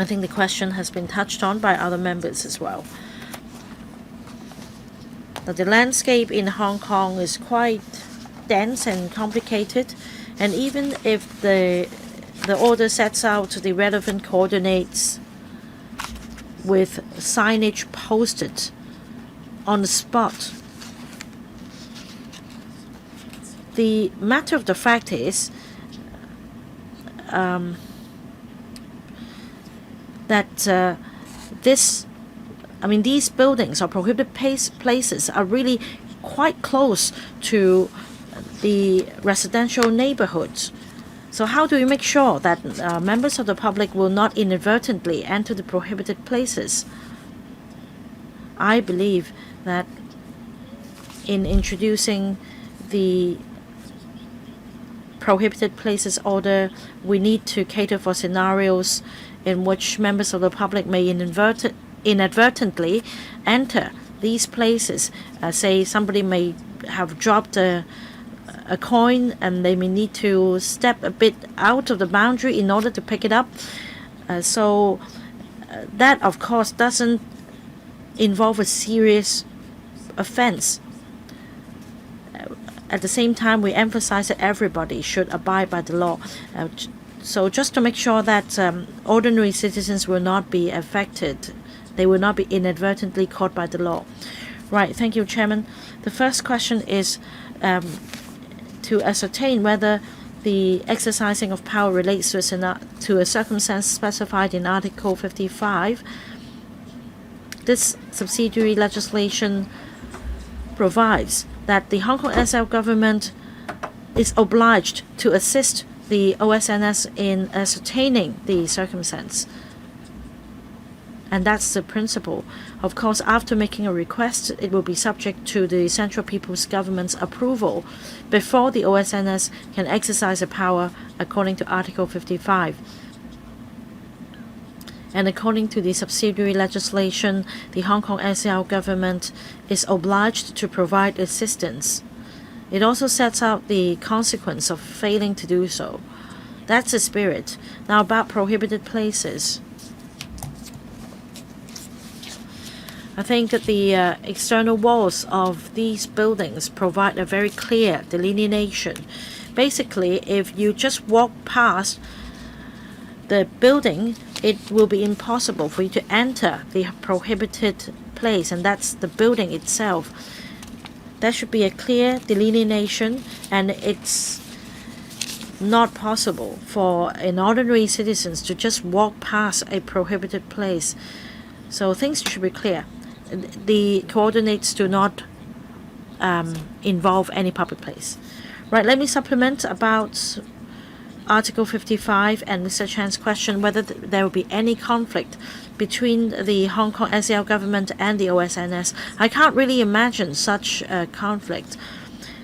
I think the question has been touched on by other members as well. Now, the landscape in Hong Kong is quite dense and complicated, and even if the order sets out the relevant coordinates with signage posted on the spot, the matter of the fact is that these buildings or prohibited places are really quite close to the residential neighborhoods. So how do we make sure that members of the public will not inadvertently enter the prohibited places? I believe that in introducing the prohibited places order, we need to cater for scenarios in which members of the public may inadvertently enter these places. Say somebody may have dropped a coin and they may need to step a bit out of the boundary in order to pick it up. That, of course, doesn't involve a serious offense. At the same time, we emphasize that everybody should abide by the law. So just to make sure that ordinary citizens will not be affected, they will not be inadvertently caught by the law. Right, thank you, Chairman. The first question is to ascertain whether the exercising of power relates to a circumstance specified in Article 55. This subsidiary legislation provides that the Hong Kong SL government is obliged to assist the OSNS in ascertaining the circumstance. And that's the principle. Of course, after making a request, it will be subject to the Central People's Government's approval before the OSNS can exercise the power according to Article 55. And according to the subsidiary legislation, the Hong Kong SL government is obliged to provide assistance. It also sets out the consequence of failing to do so. That's the spirit. Now about prohibited places. I think that the external walls of these buildings provide a very clear delineation. Basically, if you just walk past the building, it will be impossible for you to enter the prohibited place, and that's the building itself. There should be a clear delineation, and it's not possible for an ordinary citizens to just walk past a prohibited place. So things should be clear. The coordinates do not involve any public place. Right, let me supplement about Article 55 and Mr. Chan's question whether there will be any conflict between the Hong Kong SL government and the OSNS. I can't really imagine such a conflict.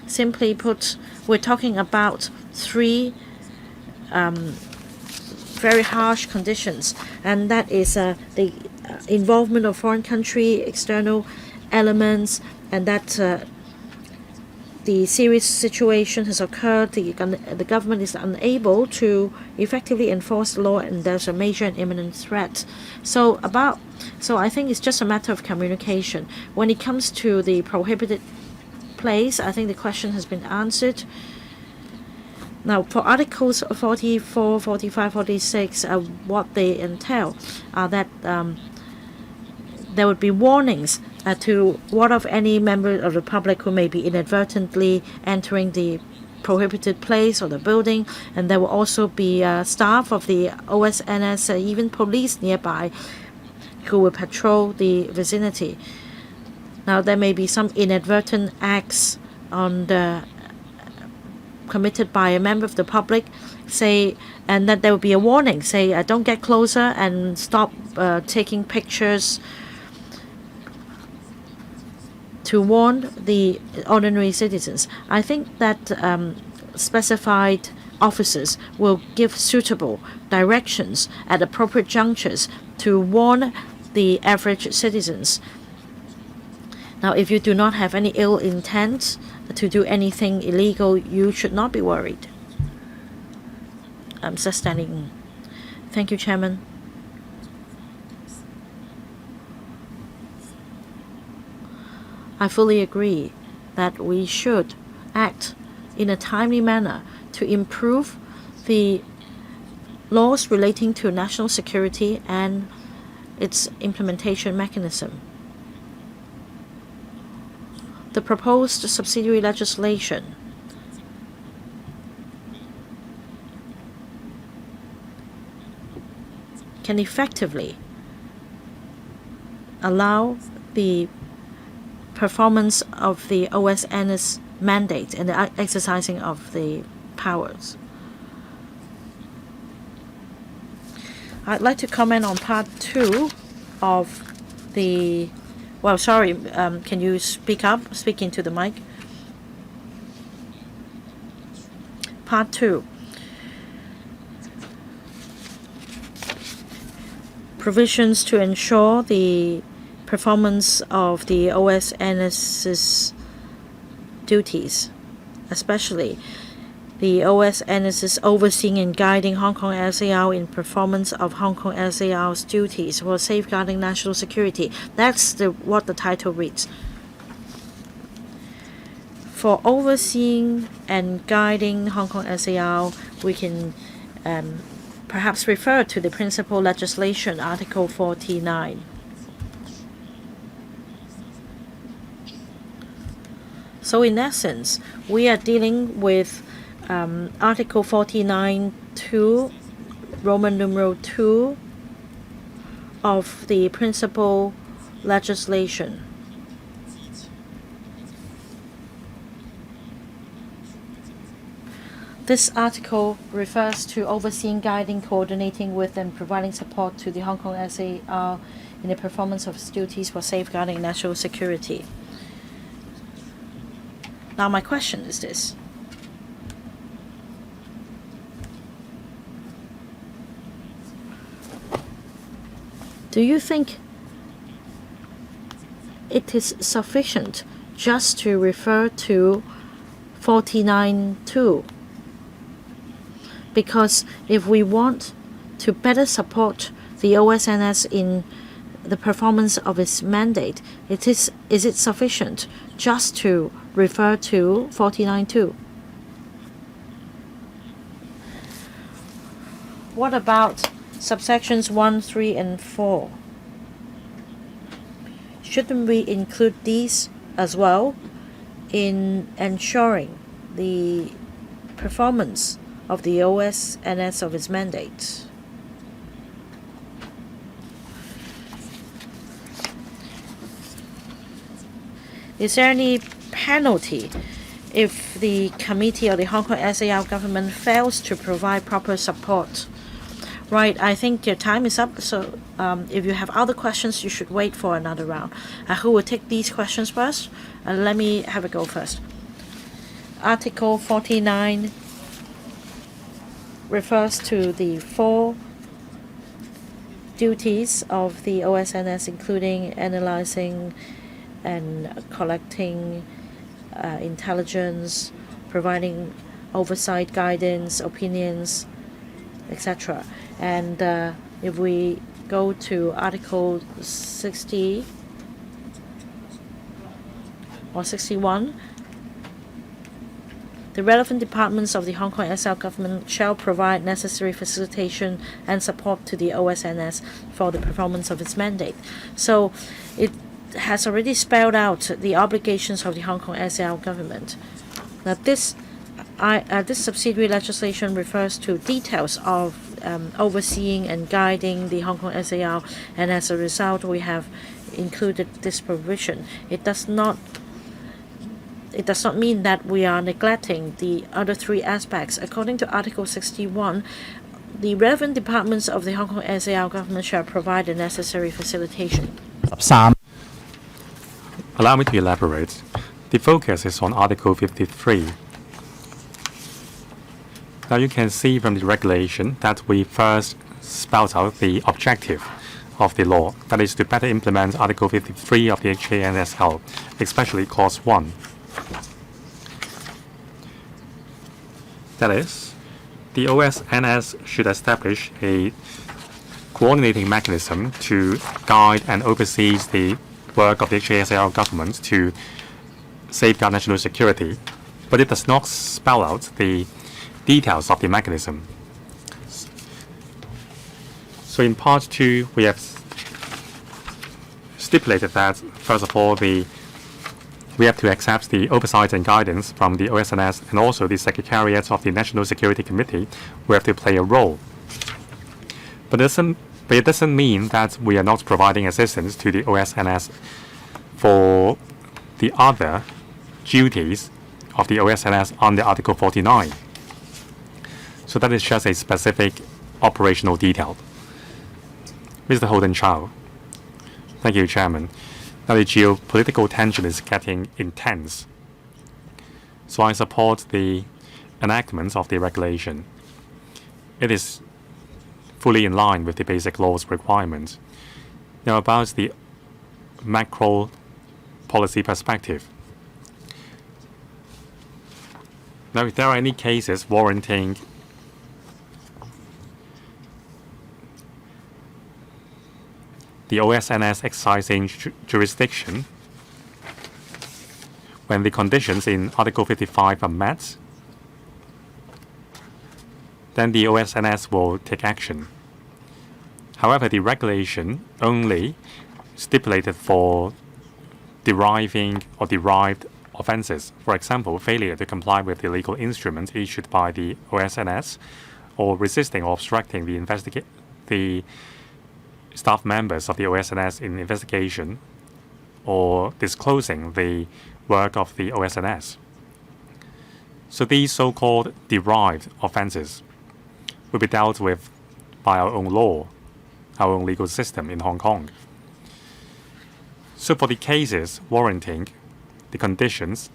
Simply put, we're talking about three very harsh conditions, and that is the involvement of foreign country, external elements, and that the serious situation has occurred, the government is unable to effectively enforce the law, and there's a major and imminent threat. So I think it's just a matter of communication. When it comes to the prohibited place, I think the question has been answered. Now, for Articles 44, 45, 46, what they entail are that there would be warnings to ward off any member of the public who may be inadvertently entering the prohibited place or the building, and there will also be staff of the OSNS, even police nearby, who will patrol the vicinity. Now, there may be some inadvertent acts committed by a member of the public, and that there will be a warning, don't get closer and stop taking pictures, to warn the ordinary citizens. I think that specified officers will give suitable directions at appropriate junctures to warn the average citizens. Now, if you do not have any ill intent to do anything illegal, you should not be worried. I'm just standing. Thank you, Chairman. I fully agree that we should act in a timely manner to improve the laws relating to national security and its implementation mechanism. The proposed subsidiary legislation can effectively allow the performance of the OSN's mandate and the exercising of the powers. I'd like to comment on part 2 of the, well, sorry, can you speak up, speak into the mic? Part 2. Provisions to ensure the performance of the OSNS's duties, especially the OSNS's overseeing and guiding Hong Kong SAR in performance of Hong Kong SAR's duties for safeguarding national security. That's what the title reads. For overseeing and guiding Hong Kong SAR, we can perhaps refer to the principal legislation, Article 49. So in essence, we are dealing with Article 49(2), Roman numeral 2 of the principal legislation. This article refers to overseeing, guiding, coordinating with, and providing support to the Hong Kong SAR in the performance of its duties for safeguarding national security. Now, my question is this. Do you think it is sufficient just to refer to 49(2)? Because if we want to better support the OSNS in the performance of its mandate, is it sufficient just to refer to 49(2)? What about subsections 1, 3, and 4? Shouldn't we include these as well in ensuring the performance of the OSNS of its mandate? Is there any penalty if the committee or the Hong Kong SAR government fails to provide proper support? Right, I think your time is up, so if you have other questions, you should wait for another round. Who will take these questions first? Let me have a go first. Article 49 refers to the 4 duties of the OSNS, including analyzing and collecting intelligence, providing oversight, guidance, opinions, etc. And if we go to Article 60 or 61, the relevant departments of the Hong Kong SAR government shall provide necessary facilitation and support to the OSNS for the performance of its mandate. So it has already spelled out the obligations of the Hong Kong SAR government. Now this subsidiary legislation refers to details of overseeing and guiding the Hong Kong SAR, and as a result we have included this provision. It does not mean that we are neglecting the other 3 aspects. According to Article 61, the relevant departments of the Hong Kong SAR government shall provide the necessary facilitation.
Allow me to elaborate. The focus is on Article 53. Now you can see from the regulation that we first spelled out the objective of the law, that is to better implement Article 53 of the HKNSL, especially Clause 1. That is, the OSNS should establish a coordinating mechanism to guide and oversee the work of the HKSAR government to safeguard national security, but it does not spell out the details of the mechanism. So in Part 2, we have stipulated that, first of all, we have to accept the oversight and guidance from the OSNS, and also the Secretariat of the National Security Committee will have to play a role. But it doesn't mean that we are not providing assistance to the OSNS for the other duties of the OSNS under Article 49. So that is just a specific operational detail. Mr. Holden Chow. Thank you, Chairman. Now the geopolitical tension is getting intense. So I support the enactment of the regulation. It is fully in line with the basic law's requirements. Now about the macro policy perspective. Now if there are any cases warranting the OSNS exercising jurisdiction when the conditions in Article 55 are met, then the OSNS will take action. However, the regulation only stipulated for derived offences. For example, failure to comply with the legal instrument issued by the OSNS, or resisting or obstructing the staff members of the OSNS in investigation, or disclosing the work of the OSNS. So these so-called derived offences will be dealt with by our own law, our own legal system in Hong Kong. So for the cases warranting the conditions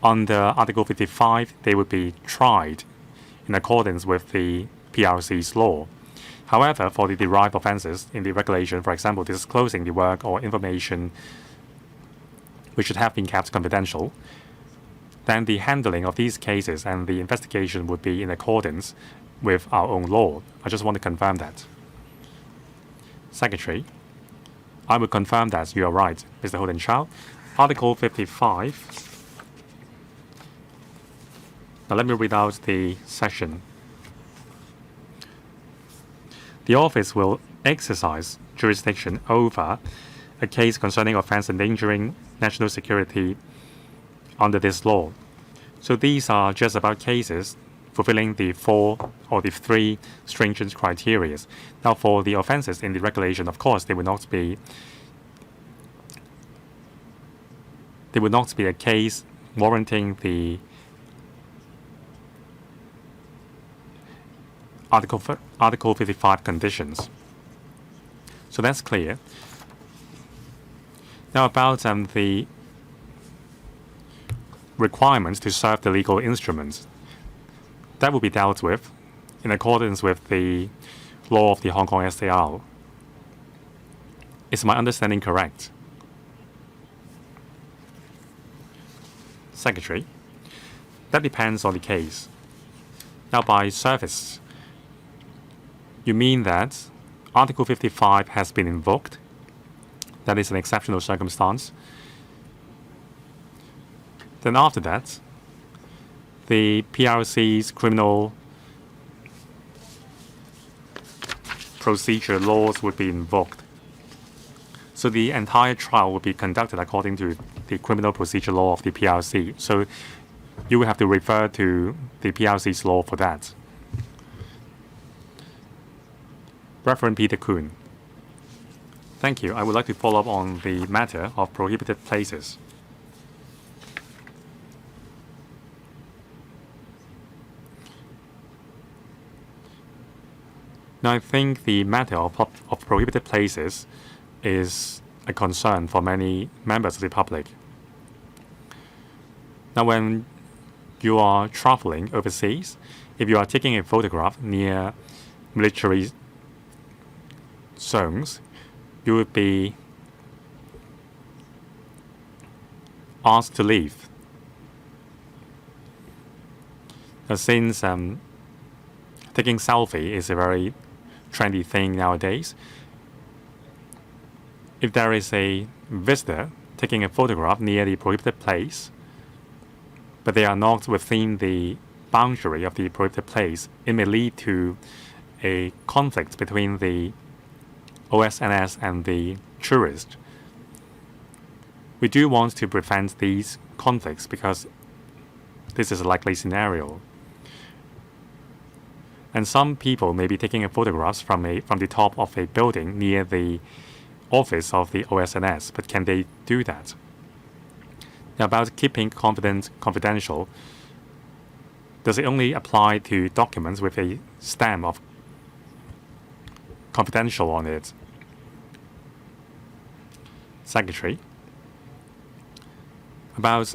under Article 55, they would be tried in accordance with the PRC's law. However, for the derived offences in the regulation, for example, disclosing the work or information which should have been kept confidential, then the handling of these cases and the investigation would be in accordance with our own law. I just want to confirm that. Secretary, I will confirm that you are right, Mr. Holden Chow. Article 55. Now let me read out the section. The office will exercise jurisdiction over a case concerning offence endangering national security under this law. So these are just about cases fulfilling the 4 or the 3 stringent criteria. Now for the offences in the regulation, of course, they will not be a case warranting the Article 55 conditions. So that's clear. Now about the requirements to serve the legal instruments. That will be dealt with in accordance with the law of the Hong Kong SAR. Is my understanding correct? Secretary, that depends on the case. Now by service, you mean that Article 55 has been invoked? That is an exceptional circumstance. Then after that, the PRC's criminal procedure laws would be invoked. So the entire trial would be conducted according to the criminal procedure law of the PRC. So you will have to refer to the PRC's law for that. Reverend Peter Kuhn. Thank you. I would like to follow up on the matter of prohibited places. Now, I think the matter of prohibited places is a concern for many members of the public. Now, when you are traveling overseas, if you are taking a photograph near military zones, you would be asked to leave. Now, since taking selfie is a very trendy thing nowadays, if there is a visitor taking a photograph near the prohibited place, but they are not within the boundary of the prohibited place, it may lead to a conflict between the OSNS and the tourist. We do want to prevent these conflicts because this is a likely scenario. And some people may be taking photographs from the top of a building near the office of the OSNS, but can they do that? Now, about keeping confidential, does it only apply to documents with a stamp of confidential on it? Secretary. About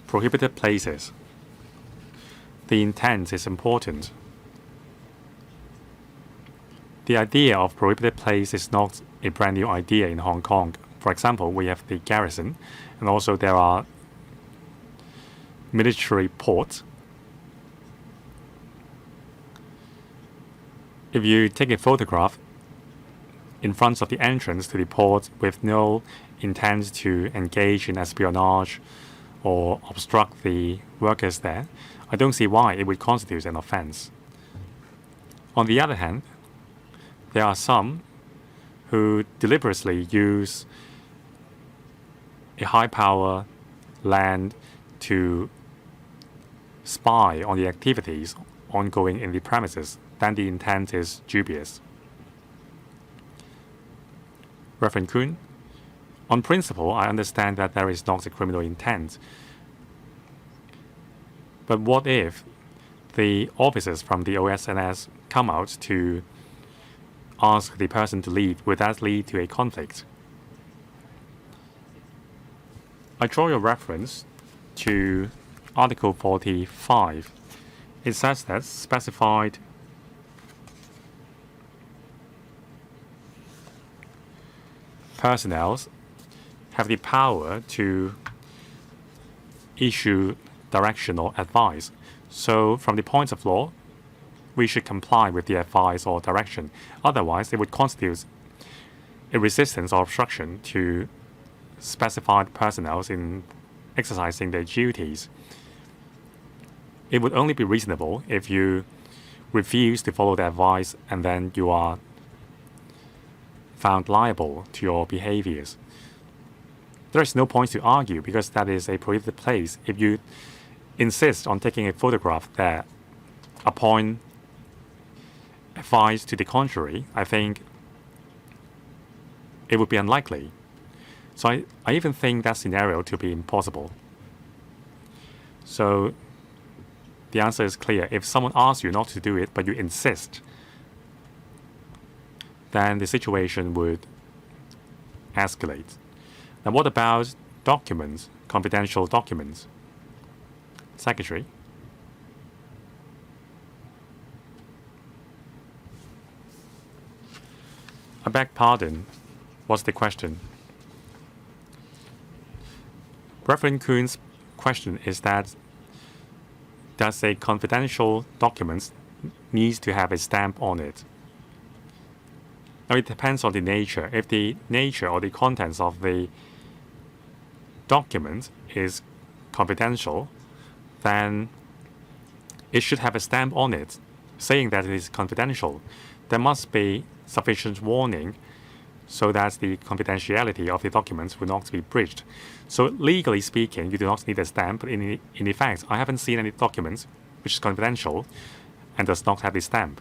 prohibited places. The intent is important. The idea of prohibited place is not a brand new idea in Hong Kong. For example, we have the garrison, and also there are military ports. If you take a photograph in front of the entrance to the port with no intent to engage in espionage or obstruct the workers there, I don't see why it would constitute an offense. On the other hand, there are some who deliberately use a high-power land to spy on the activities ongoing in the premises. Then the intent is dubious. Reverend Kuhn, on principle, I understand that there is not a criminal intent. But what if the officers from the OSNS come out to ask the person to leave? Would that lead to a conflict? I draw your reference to Article 45. It says that specified personnel have the power to issue direction or advice. So from the point of law, we should comply with the advice or direction. Otherwise, it would constitute a resistance or obstruction to specified personnel in exercising their duties. It would only be reasonable if you refuse to follow the advice and then you are found liable to your behaviors. There is no point to argue because that is a prohibited place. If you insist on taking a photograph there upon advice to the contrary, I think it would be unlikely. So I even think that scenario to be impossible. So the answer is clear. If someone asks you not to do it, but you insist, then the situation would escalate. Now, what about documents, confidential documents? Secretary. I beg pardon. What's the question? Reverend Kuhn's question is that does a confidential document needs to have a stamp on it? Now, it depends on the nature. If the nature or the contents of the document is confidential, then it should have a stamp on it saying that it is confidential. There must be sufficient warning so that the confidentiality of the documents will not be breached. So legally speaking, you do not need a stamp, but in effect, I haven't seen any documents which is confidential and does not have the stamp.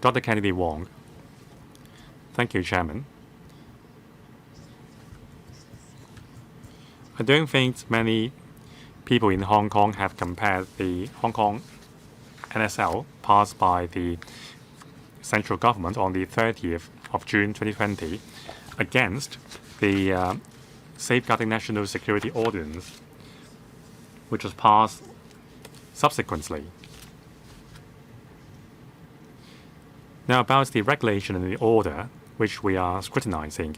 Dr. Kennedy Wong. Thank you, Chairman. I don't think many people in Hong Kong have compared the Hong Kong NSL passed by the central government on the 30th of June 2020 against the Safeguarding National Security Ordinance, which was passed subsequently. Now, about the regulation and the order which we are scrutinizing,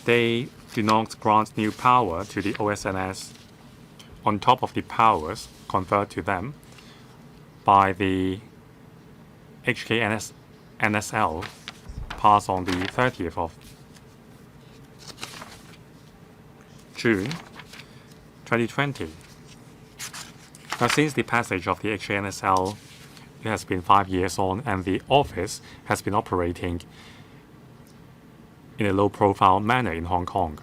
they do not grant new power to the OSNS on top of the powers conferred to them by the NSL passed on the 30th of June 2020. Now, since the passage of the HKNSL, it has been 5 years on, and the office has been operating in a low-profile manner in Hong Kong.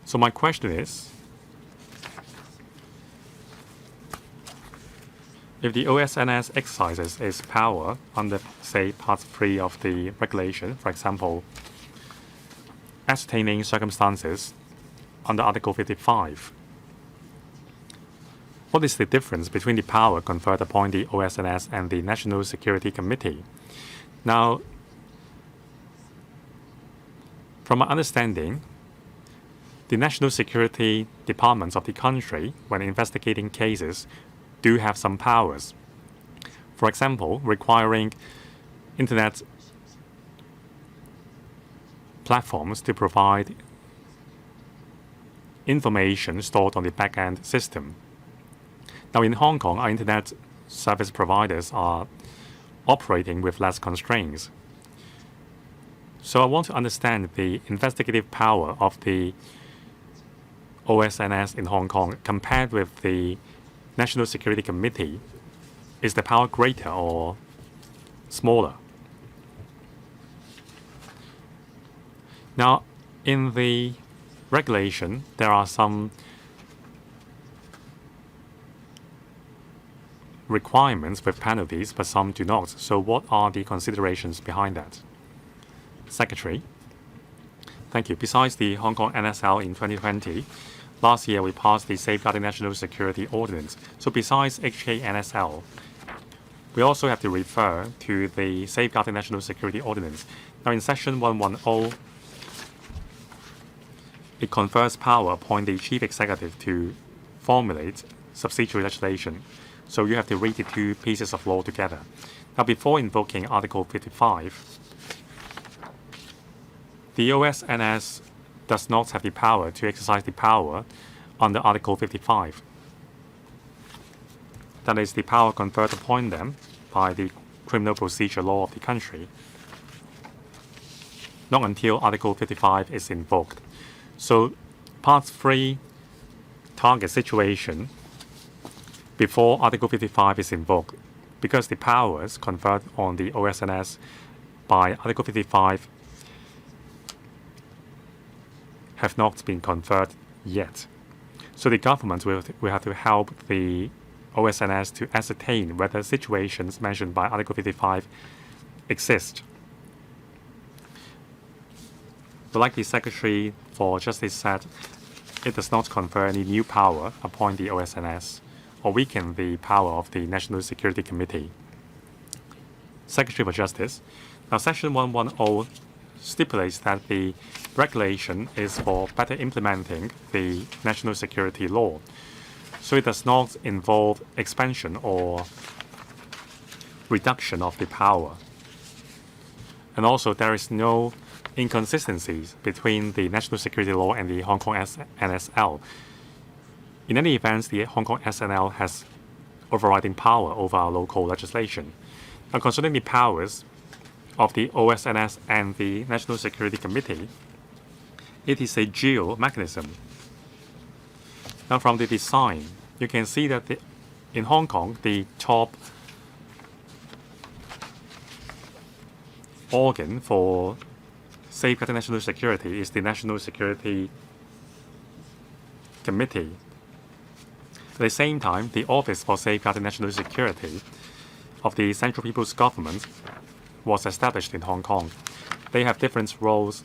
So my question is, if the OSNS exercises its power under, say, Part 3 of the regulation, for example, ascertaining circumstances under Article 55, what is the difference between the power conferred upon the OSNS and the National Security Committee? Now, from my understanding, the national security departments of the country, when investigating cases, do have some powers. For example, requiring internet platforms to provide information stored on the back-end system. Now, in Hong Kong, our internet service providers are operating with less constraints. So I want to understand the investigative power of the OSNS in Hong Kong compared with the National Security Committee. Is the power greater or smaller? Now, in the regulation, there are some requirements with penalties, but some do not. So what are the considerations behind that? Secretary. Thank you. Besides the Hong Kong NSL in 2020, last year we passed the Safeguarding National Security Ordinance. So besides HKNSL, we also have to refer to the Safeguarding National Security Ordinance. Now in Section 110, it confers power upon the Chief Executive to formulate subsidiary legislation. So you have to read the two pieces of law together. Now before invoking Article 55, the OSNS does not have the power to exercise the power under Article 55. That is the power conferred upon them by the criminal procedure law of the country, not until Article 55 is invoked. So Part 3 target situation before Article 55 is invoked, because the powers conferred on the OSNS by Article 55 have not been conferred yet. So the government will have to help the OSNS to ascertain whether situations mentioned by Article 55 exist. But like the Secretary for Justice said, it does not confer any new power upon the OSNS or weaken the power of the National Security Committee. Secretary for Justice. Now, Section 110 stipulates that the regulation is for better implementing the national security law. So it does not involve expansion or reduction of the power. And also there is no inconsistencies between the national security law and the Hong Kong NSL. In any event, the Hong Kong SNL has overriding power over our local legislation. Now, concerning the powers of the OSNS and the National Security Committee, it is a dual mechanism. Now, from the design, you can see that in Hong Kong, the top organ for safeguarding national security is the National Security Committee. At the same time, the Office for Safeguarding National Security of the Central People's Government was established in Hong Kong. They have different roles,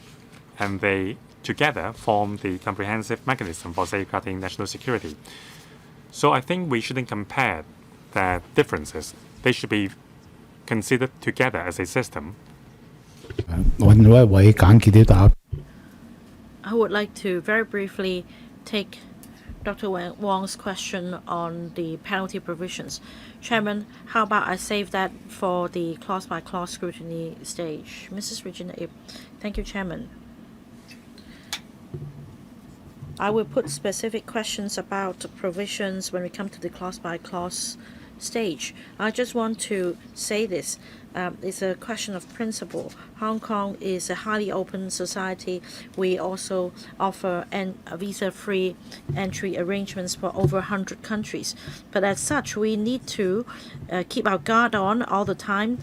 and they together form the comprehensive mechanism for safeguarding national security. So I think we shouldn't compare the differences. They should be considered together as a system.
I would like to very briefly take Dr. Wong's question on the penalty provisions. Chairman, how about I save that for the clause-by-clause scrutiny stage? Mrs. Regina Ip. Thank you, Chairman. I will put specific questions about the provisions when we come to the clause-by-clause stage. I just want to say this. It's a question of principle. Hong Kong is a highly open society. We also offer visa-free entry arrangements for over 100 countries. But as such, we need to keep our guard on all the time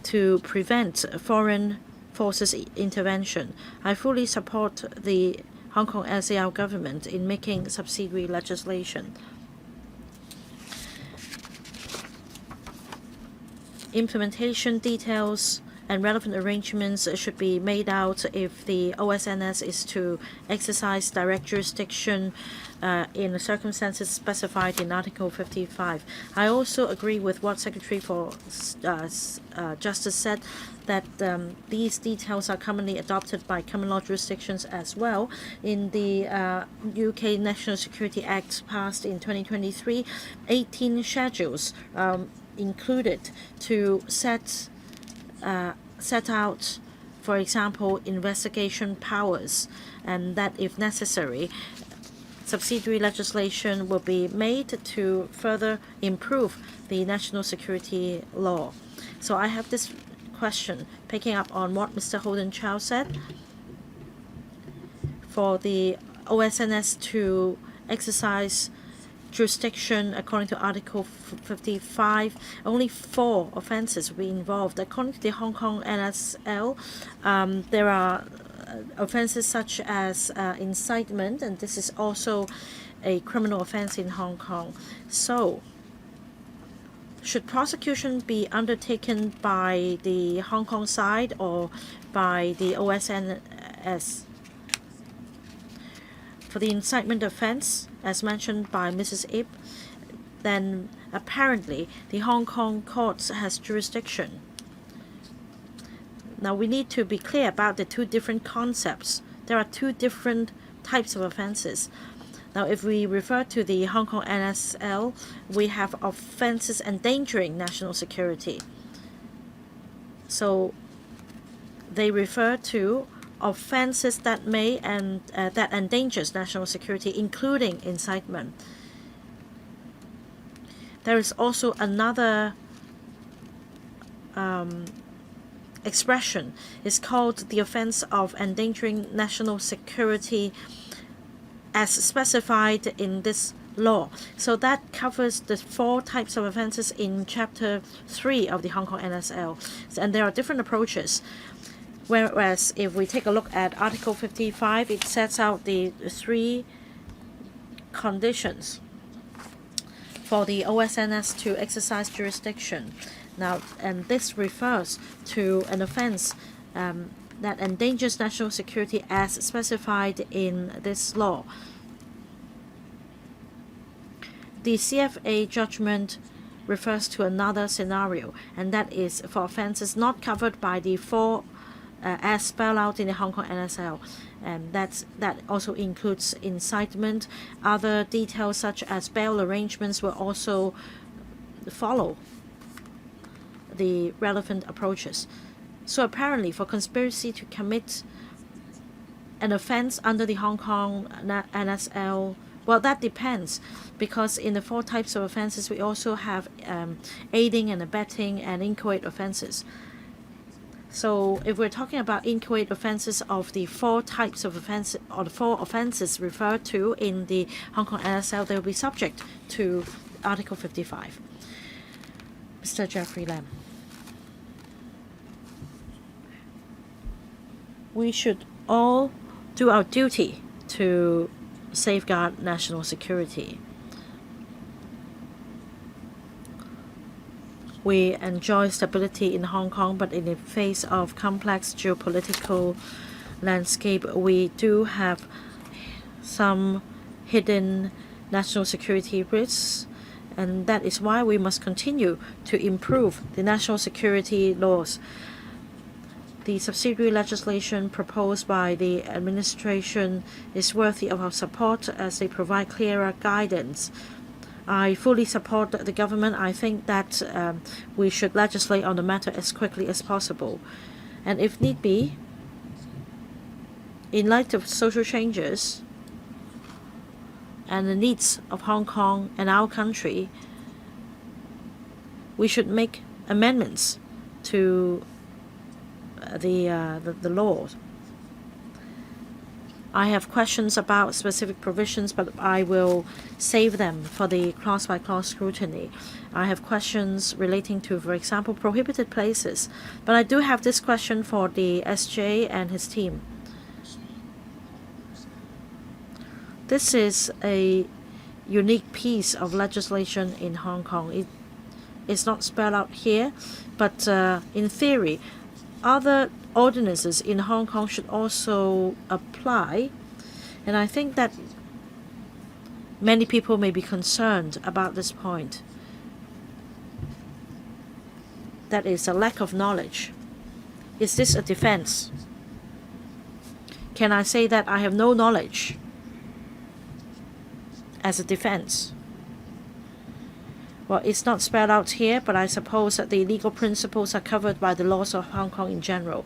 to prevent foreign forces intervention. I fully support the Hong Kong SAR government in making subsidiary legislation. Implementation details and relevant arrangements should be made out if the OSNS is to exercise direct jurisdiction in the circumstances specified in Article 55. I also agree with what Secretary for Justice said, that these details are commonly adopted by common law jurisdictions as well. In the UK National Security Act passed in 2023, 18 schedules included to set out, for example, investigation powers, and that if necessary, subsidiary legislation will be made to further improve the national security law. So I have this question, picking up on what Mr. Holden Chow said. For the OSNS to exercise jurisdiction according to Article 55, only 4 offences will be involved. According to the Hong Kong NSL, there are offences such as incitement, and this is also a criminal offence in Hong Kong. So, should prosecution be undertaken by the Hong Kong side or by the OSNS? For the incitement offence, as mentioned by Mrs. Ip, then apparently the Hong Kong courts has jurisdiction. Now we need to be clear about the two different concepts. There are two different types of offences. Now if we refer to the Hong Kong NSL, we have offences endangering national security. So they refer to offences that may and that endangers national security, including incitement. There is also another expression. It's called the offence of endangering national security as specified in this law. So that covers the 4 types of offences in Chapter 3 of the Hong Kong NSL. And there are different approaches. Whereas if we take a look at Article 55, it sets out the 3 conditions for the OSNS to exercise jurisdiction. Now, and this refers to an offence that endangers national security as specified in this law. The CFA judgment refers to another scenario, and that is for offences not covered by the 4 as spelled out in the Hong Kong NSL, and that also includes incitement. Other details such as bail arrangements will also follow the relevant approaches. So apparently, for conspiracy to commit an offence under the Hong Kong NSL, well, that depends, because in the 4 types of offences we also have aiding and abetting and inchoate offences. So if we're talking about inchoate offences of the 4 types of offences, or the 4 offences referred to in the Hong Kong NSL, they will be subject to Article 55. Mr. Jeffrey Lam. We should all do our duty to safeguard national security. We enjoy stability in Hong Kong, but in the face of complex geopolitical landscape, we do have some hidden national security risks, and that is why we must continue to improve the national security laws. The subsidiary legislation proposed by the administration is worthy of our support as they provide clearer guidance. I fully support the government. I think that we should legislate on the matter as quickly as possible. And if need be, in light of social changes and the needs of Hong Kong and our country, we should make amendments to the law. I have questions about specific provisions, but I will save them for the clause-by-clause scrutiny. I have questions relating to, for example, prohibited places. But I do have this question for the SJ and his team. This is a unique piece of legislation in Hong Kong. It is not spelled out here, but in theory, other ordinances in Hong Kong should also apply. And I think that many people may be concerned about this point. That is a lack of knowledge. Is this a defense? Can I say that I have no knowledge as a defense? Well, it's not spelled out here, but I suppose that the legal principles are covered by the laws of Hong Kong in general.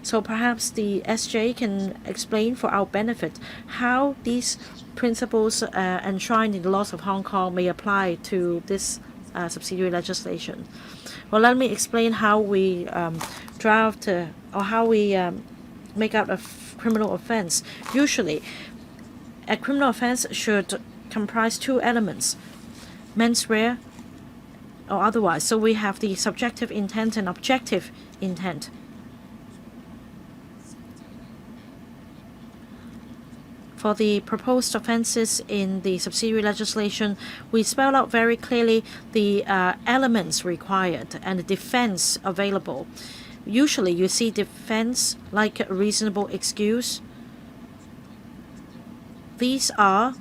So perhaps the SJ can explain for our benefit how these principles enshrined in the laws of Hong Kong may apply to this subsidiary legislation. Well, let me explain how we draft or how we make out a criminal offense. Usually, a criminal offense should comprise two elements: mens rea or otherwise. So we have the subjective intent and objective intent. For the proposed offenses in the subsidiary legislation, we spell out very clearly the elements required and the defense available. Usually you see defense like a reasonable excuse. These are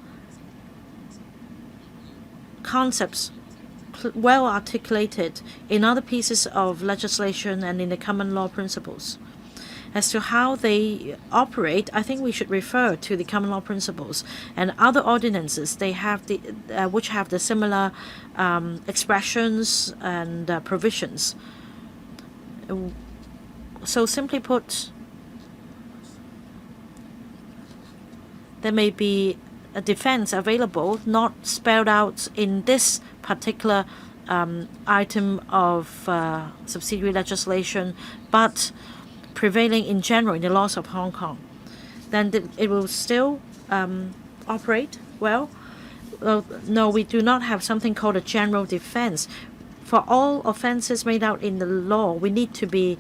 concepts well articulated in other pieces of legislation and in the common law principles. As to how they operate, I think we should refer to the common law principles and other ordinances. They have the which have the similar expressions and provisions. So simply put, there may be a defense available, not spelled out in this particular item of subsidiary legislation, but prevailing in general in the laws of Hong Kong. Then it will still operate well. No, we do not have something called a general defense. For all offenses made out in the law, we need to be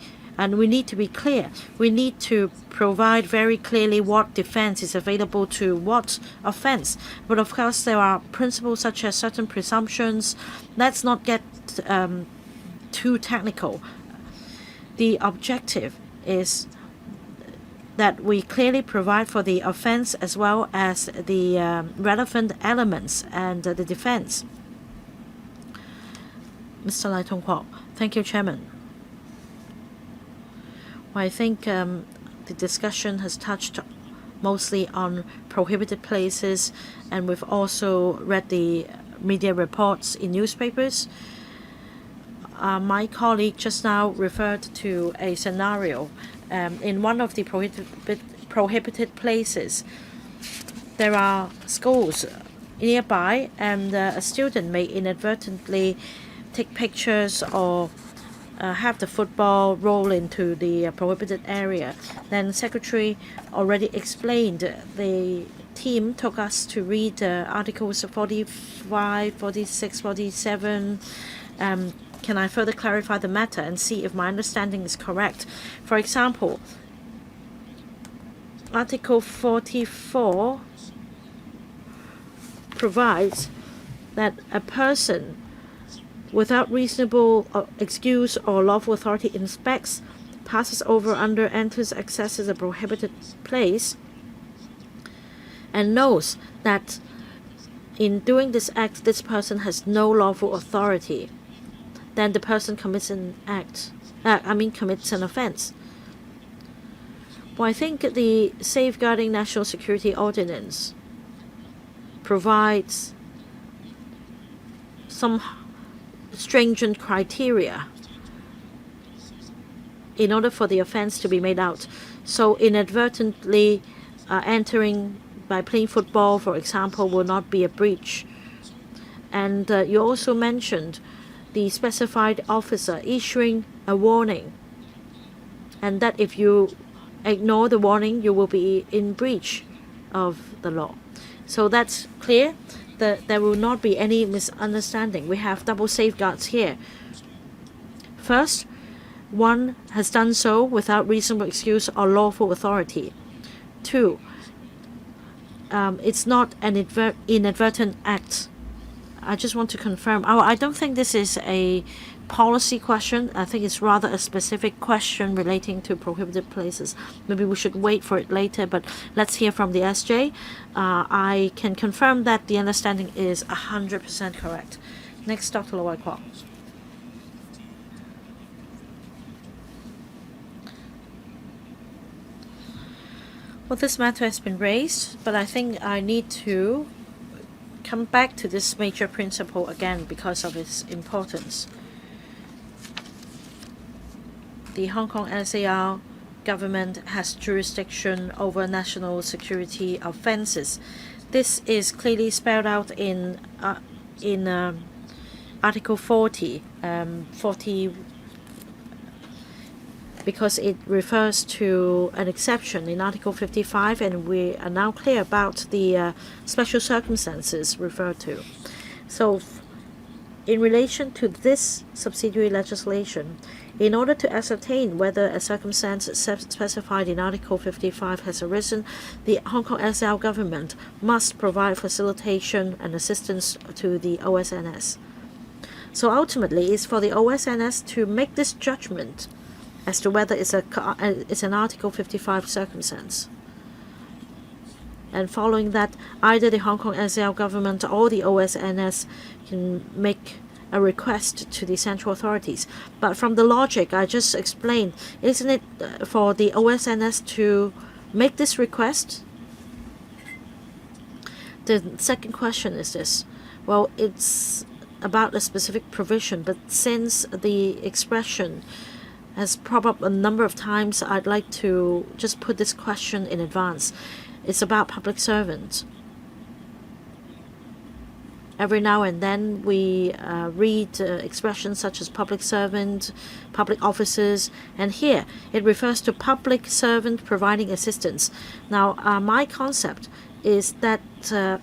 clear. We need to provide very clearly what defense is available to what offense. But of course, there are principles such as certain presumptions. Let's not get too technical. The objective is that we clearly provide for the offense as well as the relevant elements and the defense. Mr. Lai Tong Kwok. Thank you, Chairman. Well, I think the discussion has touched mostly on prohibited places, and we've also read the media reports in newspapers. My colleague just now referred to a scenario in one of the prohibited places. There are schools nearby, and a student may inadvertently take pictures or have the football roll into the prohibited area. Then the secretary already explained. The team took us to read articles 45, 46, 47. Can I further clarify the matter and see if my understanding is correct? For example, Article 44 provides that a person without reasonable excuse or lawful authority inspects, passes over, under, enters, accesses a prohibited place, and knows that in doing this act, this person has no lawful authority, then the person commits an commits an offense. Well, I think the Safeguarding National Security Ordinance provides some stringent criteria in order for the offense to be made out. So inadvertently entering by playing football, for example, will not be a breach. And you also mentioned the specified officer issuing a warning, and that if you ignore the warning, you will be in breach of the law. So that's clear that there will not be any misunderstanding. We have double safeguards here. First, one has done so without reasonable excuse or lawful authority. Two, it's not an inadvertent act. I just want to confirm. I don't think this is a policy question. I think it's rather a specific question relating to prohibited places. Maybe we should wait for it later, but let's hear from the SJ. I can confirm that the understanding is 100% correct. Next, Dr. Loy Kwok. Well, this matter has been raised, but I think I need to come back to this major principle again because of its importance. The Hong Kong SAR government has jurisdiction over national security offences. This is clearly spelled out in Article 40, because it refers to an exception in Article 55, and we are now clear about the special circumstances referred to. So, in relation to this subsidiary legislation, in order to ascertain whether a circumstance specified in Article 55 has arisen, the Hong Kong SAR government must provide facilitation and assistance to the OSNS. So ultimately, it's for the OSNS to make this judgment as to whether it's an Article 55 circumstance. And following that, either the Hong Kong SAR government or the OSNS can make a request to the central authorities. But from the logic I just explained, isn't it for the OSNS to make this request? The second question is this. Well, it's about a specific provision, but since the expression has cropped up a number of times, I'd like to just put this question in advance. It's about public servants. Every now and then we read expressions such as public servant, public officers, and here it refers to public servant providing assistance. Now, my concept is that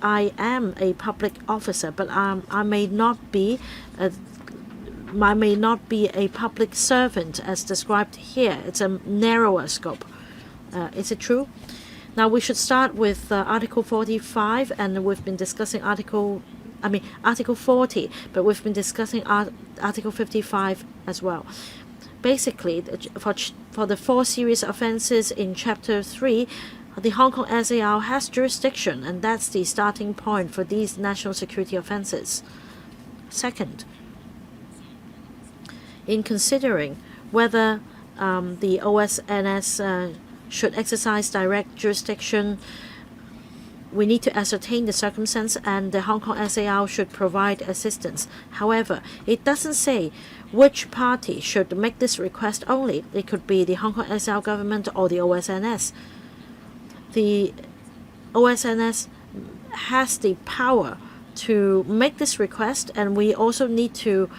I am a public officer, but I may not be a public servant as described here. It's a narrower scope. Is it true? Now we should start with Article 45, and we've been discussing Article 40, but we've been discussing Article 55 as well. Basically, for the 4 serious offences in Chapter 3, the Hong Kong SAR has jurisdiction, and that's the starting point for these national security offences. Second, in considering whether the OSNS should exercise direct jurisdiction, we need to ascertain the circumstance, and the Hong Kong SAR should provide assistance. However, it doesn't say which party should make this request only. It could be the Hong Kong SAR government or the OSNS. The OSNS has the power to make this request, and we also need to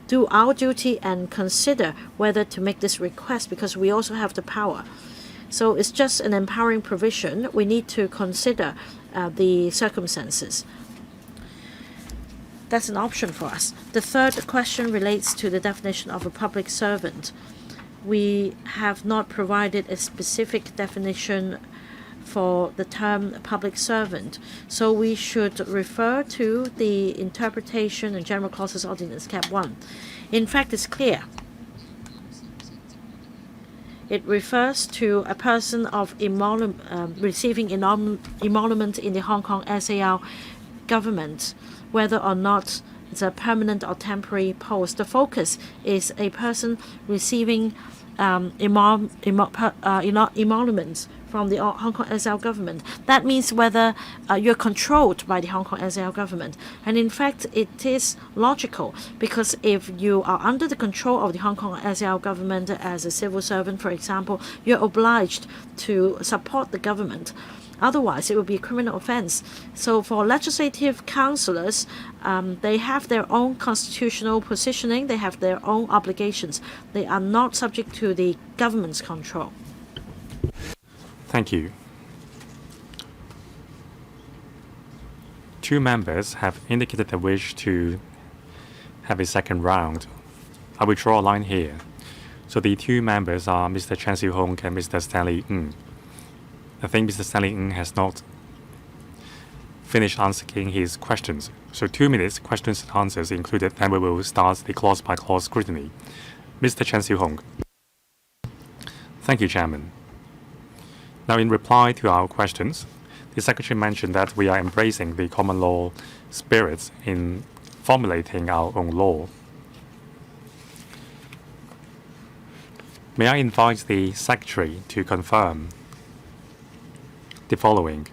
do our duty and consider whether to make this request, because we also have the power. So it's just an empowering provision. We need to consider the circumstances. That's an option for us. The third question relates to the definition of a public servant. We have not provided a specific definition for the term public servant, so we should refer to the interpretation and general clauses ordinance cap 1. In fact, it's clear. It refers to a person of receiving emolument in the Hong Kong SAR government, whether or not it's a permanent or temporary post. The focus is a person receiving emoluments from the Hong Kong SAR government. That means whether you're controlled by the Hong Kong SAR government. And in fact, it is logical, because if you are under the control of the Hong Kong SAR government as a civil servant, for example, you're obliged to support the government. Otherwise, it would be a criminal offense. So for legislative councillors, they have their own constitutional positioning, they have their own obligations. They are not subject to the government's control.
Thank you. Two members have indicated their wish to have a second round. I will draw a line here. So the two members are Mr. Chan Siu-hong and Mr. Stanley Ng. I think Mr. Stanley Ng has not finished answering his questions. So 2 minutes, questions and answers included, then we will start the clause-by-clause scrutiny. Mr. Chan Siu-hong. Thank you, Chairman. Now, in reply to our questions, the Secretary mentioned that we are embracing the common law spirit in formulating our own law. May I invite the Secretary to confirm the following.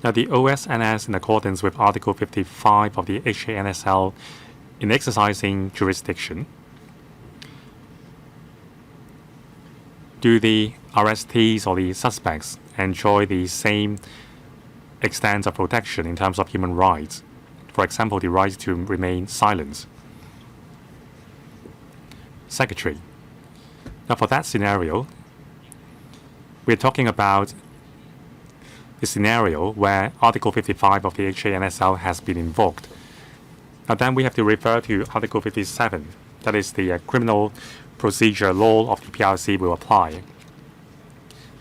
Now, the OSNS, in accordance with Article 55 of the HANSL, in exercising jurisdiction, do the arrestees or the suspects enjoy the same extent of protection in terms of human rights? For example, the right to remain silent. Secretary. Now, for that scenario, we're talking about the scenario where Article 55 of the HANSL has been invoked. Now, then we have to refer to Article 57, that is the criminal procedure law of the PRC will apply.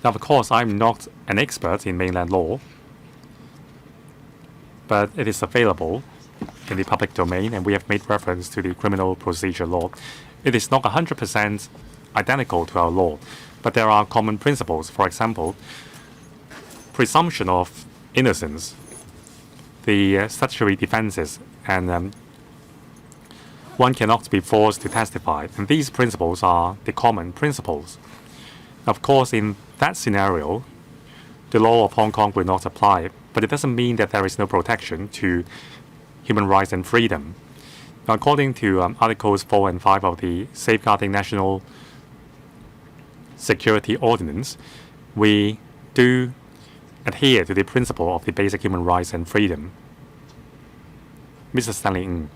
Now, of course, I'm not an expert in mainland law, but it is available in the public domain, and we have made reference to the criminal procedure law. It is not 100% identical to our law, but there are common principles. For example, presumption of innocence, the statutory defenses, and one cannot be forced to testify. And these principles are the common principles. Of course, in that scenario, the law of Hong Kong will not apply, but it doesn't mean that there is no protection to human rights and freedom. Now, according to Articles 4 and 5 of the Safeguarding National Security Ordinance, we do adhere to the principle of the basic human rights and freedom. Mr. Stanley Ng.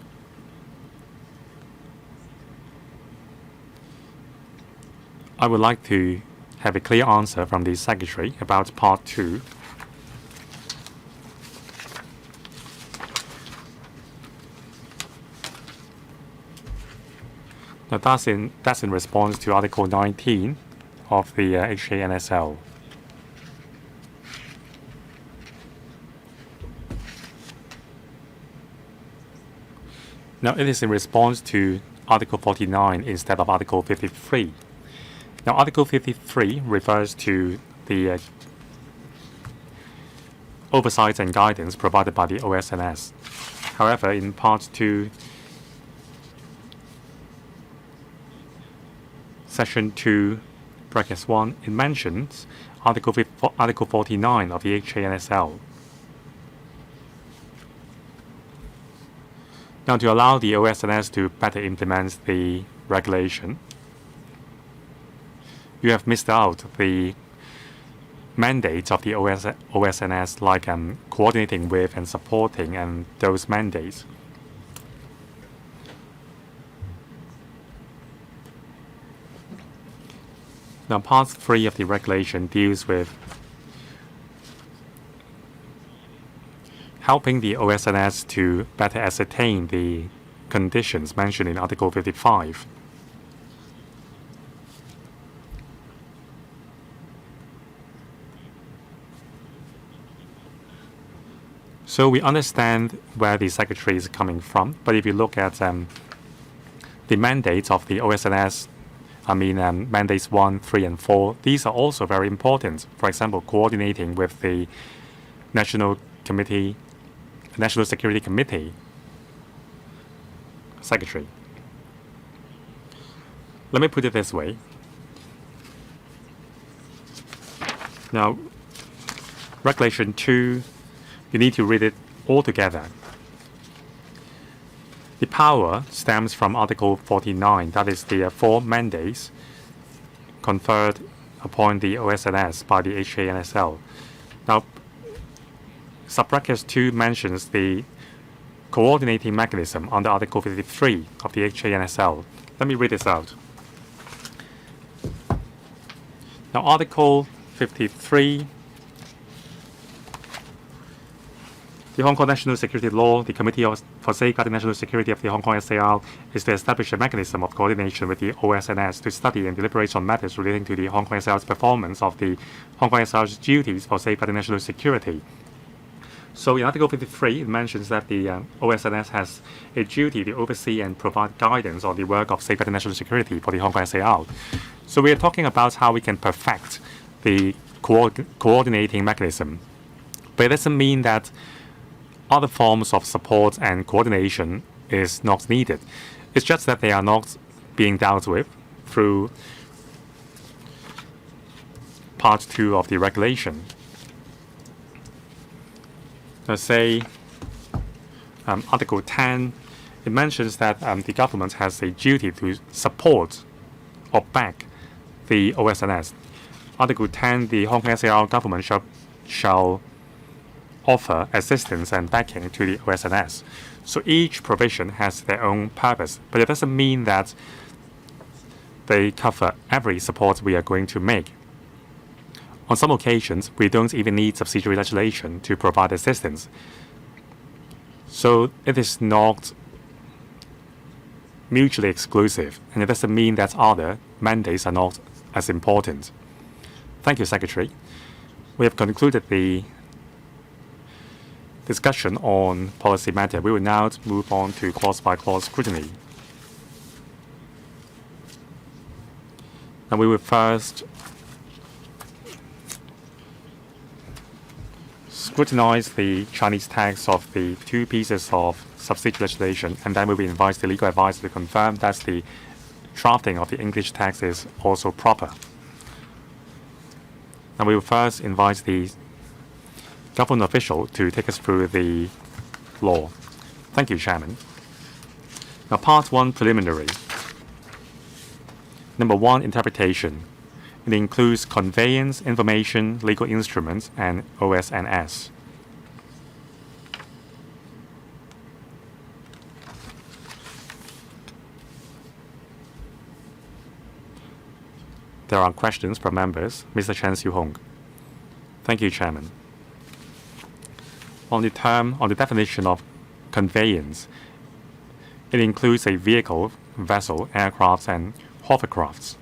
I would like to have a clear answer from the Secretary about Part 2. Now, that's in response to Article 19 of the HANSL. Now, it is in response to Article 49 instead of Article 53. Now, Article 53 refers to the oversight and guidance provided by the OSNS. However, in Part 2, Section 2, brackets 1, it mentions Article 49 of the HANSL. Now, to allow the OSNS to better implement the regulation, you have missed out the mandates of the OSNS, like coordinating with and supporting and those mandates. Now, Part 3 of the regulation deals with helping the OSNS to better ascertain the conditions mentioned in Article 55. So we understand where the Secretary is coming from, but if you look at the mandates of the OSNS, mandates 1, 3, and 4, these are also very important. For example, coordinating with the National Security Committee. Secretary. Let me put it this way. Now, Regulation 2, you need to read it all together. The power stems from Article 49, that is the 4 mandates conferred upon the OSNS by the HANSL. Now, subbracket 2 mentions the coordinating mechanism under Article 53 of the HANSL. Let me read this out. Now, Article 53, the Hong Kong National Security Law, the Committee for Safeguarding National Security of the Hong Kong SAR is to establish a mechanism of coordination with the OSNS to study and deliberate on matters relating to the Hong Kong SAR's performance of the Hong Kong SAR's duties for safeguarding national security. So in Article 53, it mentions that the OSNS has a duty to oversee and provide guidance on the work of safeguarding national security for the Hong Kong SAR. So we are talking about how we can perfect the coordinating mechanism. But it doesn't mean that other forms of support and coordination is not needed. It's just that they are not being dealt with through Part 2 of the regulation. Let's say Article 10, it mentions that the government has a duty to support or back the OSNS. Article 10, the Hong Kong SAR government shall offer assistance and backing to the OSNS. So each provision has their own purpose, but it doesn't mean that they cover every support we are going to make. On some occasions, we don't even need subsidiary legislation to provide assistance. So it is not mutually exclusive, and it doesn't mean that other mandates are not as important. Thank you, Secretary. We have concluded the discussion on policy matter. We will now move on to clause-by-clause scrutiny. And we will first scrutinize the Chinese text of the two pieces of subsidiary legislation, and then we will invite the legal advisor to confirm that the drafting of the English text is also proper. And we will first invite the government official to take us through the law. Thank you, Chairman. Now, Part 1, preliminary. Number 1, interpretation. It includes conveyance, information, legal instruments, and OSNS. There are questions from members. Mr. Chen Siu-Hong. Thank you, Chairman. On the definition of conveyance, it includes a vehicle, vessel, aircraft, and hovercrafts.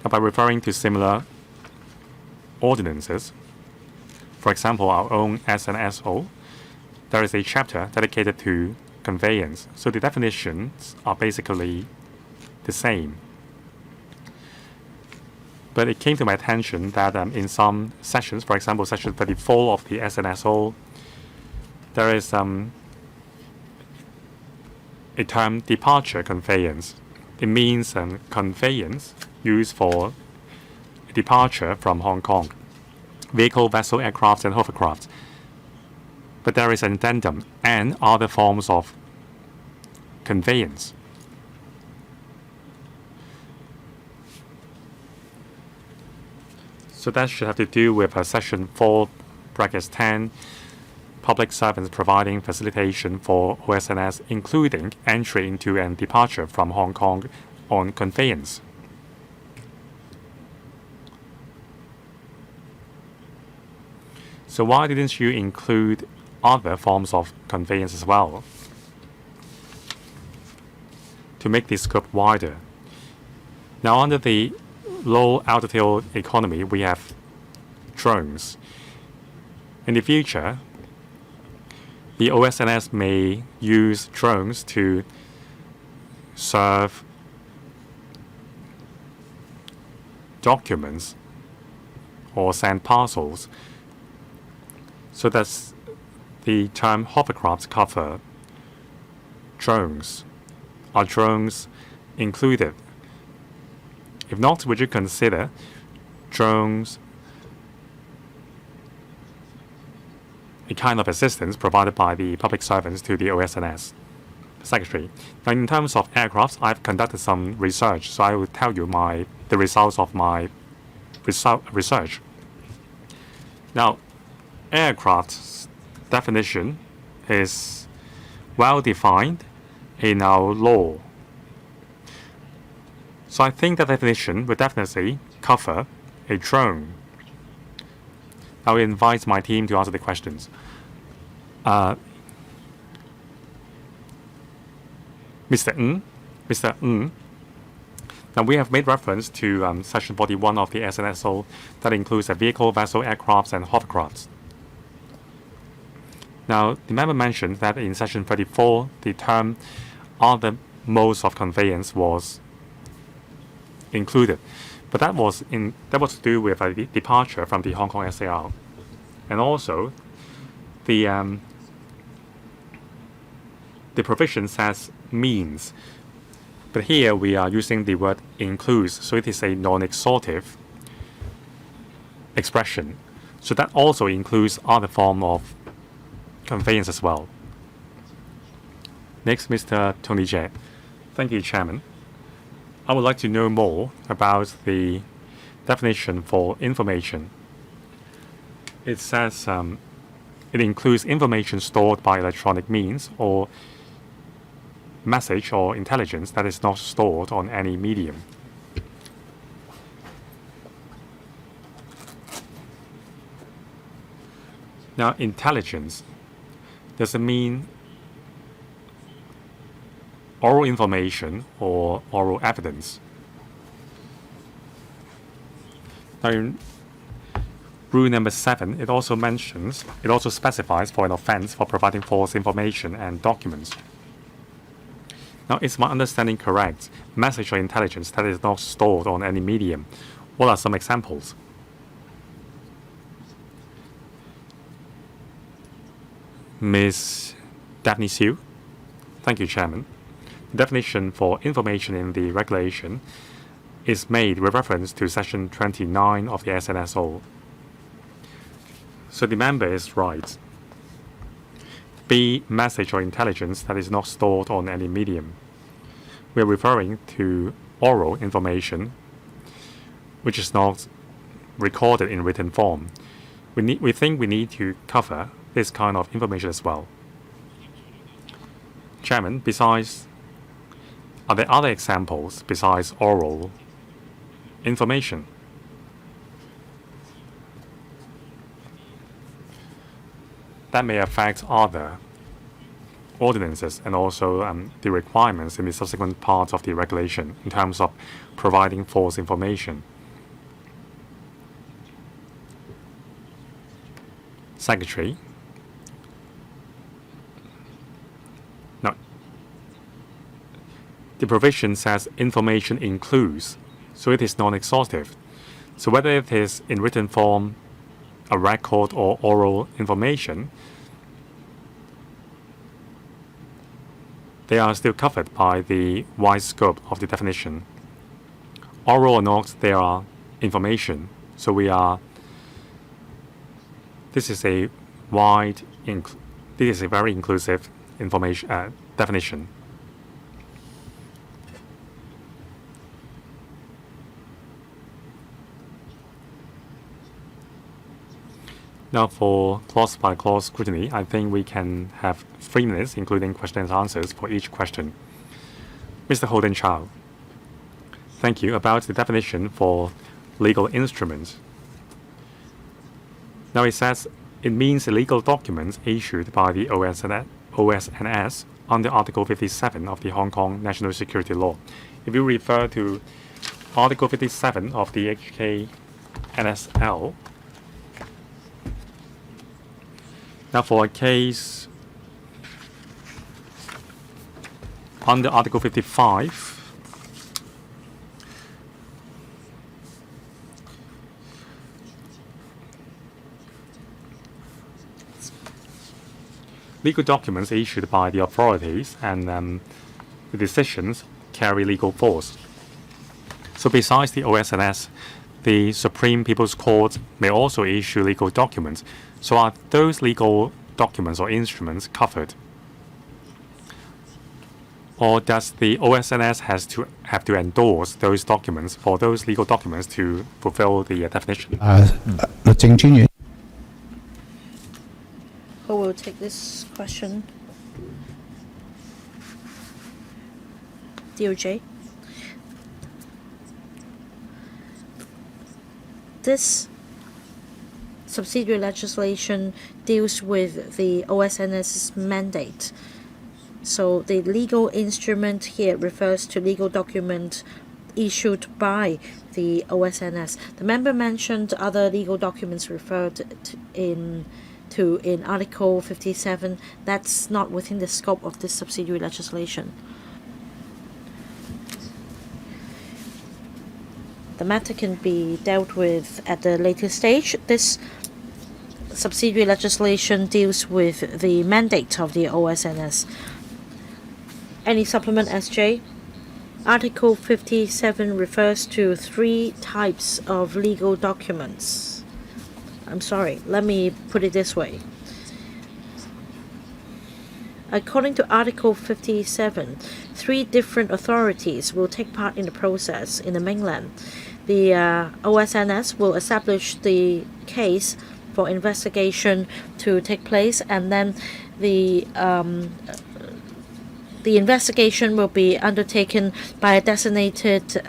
By referring to similar ordinances, for example, our own SNSO, there is a chapter dedicated to conveyance. So the definitions are basically the same. But it came to my attention that in some sections, for example, Section 34 of the SNSO, there is a term departure conveyance. It means conveyance used for departure from Hong Kong, vehicle, vessel, aircraft, and hovercraft. But there is an addendum and other forms of conveyance. So that should have to do with Section 4, brackets 10, public servants providing facilitation for OSNS, including entry into and departure from Hong Kong on conveyance. So why didn't you include other forms of conveyance as well to make the scope wider? Now, under the low altitude economy, we have drones. In the future, the OSNS may use drones to serve documents or send parcels. So that's the term hovercrafts cover drones. Are drones included? If not, would you consider drones a kind of assistance provided by the public servants to the OSNS? Secretary. Now, in terms of aircrafts, I've conducted some research, so I will tell you the results of my research. Now, aircraft's definition is well defined in our law. So I think that definition would definitely cover a drone. I will invite my team to answer the questions. Mr. Ng. Now we have made reference to Section 41 of the SNSO that includes a vehicle, vessel, aircrafts, and hovercrafts. Now the member mentioned that in Section 34 the term other modes of conveyance was included, but that was to do with a departure from the Hong Kong SAR, and also the provision says means. But here we are using the word includes, so it is a non-exhaustive expression. So that also includes other form of conveyance as well. Next, Mr. Tony Jie. Thank you, Chairman. I would like to know more about the definition for information. It says it includes information stored by electronic means or message or intelligence that is not stored on any medium. Now, intelligence, does it mean oral information or oral evidence? Now, in rule number 7, it also specifies for an offense for providing false information and documents. Now, is my understanding correct? Message or intelligence that is not stored on any medium. What are some examples? Ms. Daphne Siu. Thank you, Chairman. The definition for information in the regulation is made with reference to Section 29 of the SNSO. So the member is right. B, message or intelligence that is not stored on any medium. We are referring to oral information, which is not recorded in written form. We think we need to cover this kind of information as well. Chairman, are there other examples besides oral information? That may affect other ordinances and also the requirements in the subsequent parts of the regulation in terms of providing false information. Secretary. Now, the provision says information includes, so it is non-exhaustive. So whether it is in written form, a record, or oral information, they are still covered by the wide scope of the definition. Oral or not, they are information. So this is a very inclusive information definition. Now for clause-by-clause scrutiny, I think we can have 3 minutes, including questions and answers, for each question. Mr. Holden Chow. Thank you. About the definition for legal instruments. Now it says it means legal documents issued by the OSNS under Article 57 of the Hong Kong National Security Law. If you refer to Article 57 of the HKNSL, now for a case under Article 55, legal documents issued by the authorities and the decisions carry legal force. So besides the OSNS, the Supreme People's Court may also issue legal documents. So are those legal documents or instruments covered? Or does the OSNS have to endorse those documents for those legal documents to fulfill the definition?
will take this question. DOJ. This subsidiary legislation deals with the OSNS's mandate. So the legal instrument here refers to legal document issued by the OSNS. The member mentioned other legal documents referred in Article 57. That's not within the scope of this subsidiary legislation. The matter can be dealt with at a later stage. This subsidiary legislation deals with the mandate of the OSNS. Any supplement, SJ? Article 57 refers to 3 types of legal documents. I'm sorry, let me put it this way. According to Article 57, 3 different authorities will take part in the process in the mainland. The OSNS will establish the case for investigation to take place, and then the investigation will be undertaken by a designated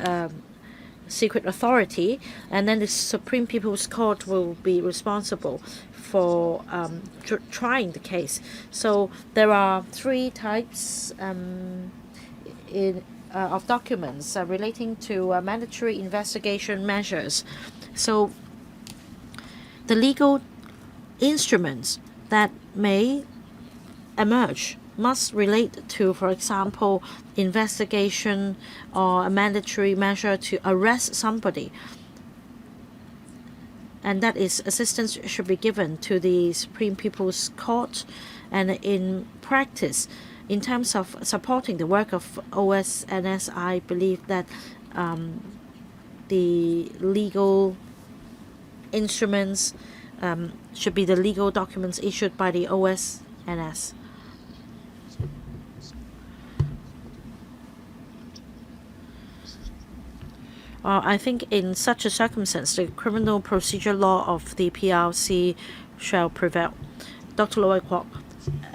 secret authority, and then the Supreme People's Court will be responsible for trying the case. So there are 3 types of documents relating to mandatory investigation measures. So the legal instruments that may emerge must relate to, for example, investigation or a mandatory measure to arrest somebody. And that is, assistance should be given to the Supreme People's Court. And in practice, in terms of supporting the work of OSNS, I believe that the legal instruments should be the legal documents issued by the OSNS. I think in such a circumstance, the criminal procedure law of the PRC shall prevail. Dr. Loy Kwok,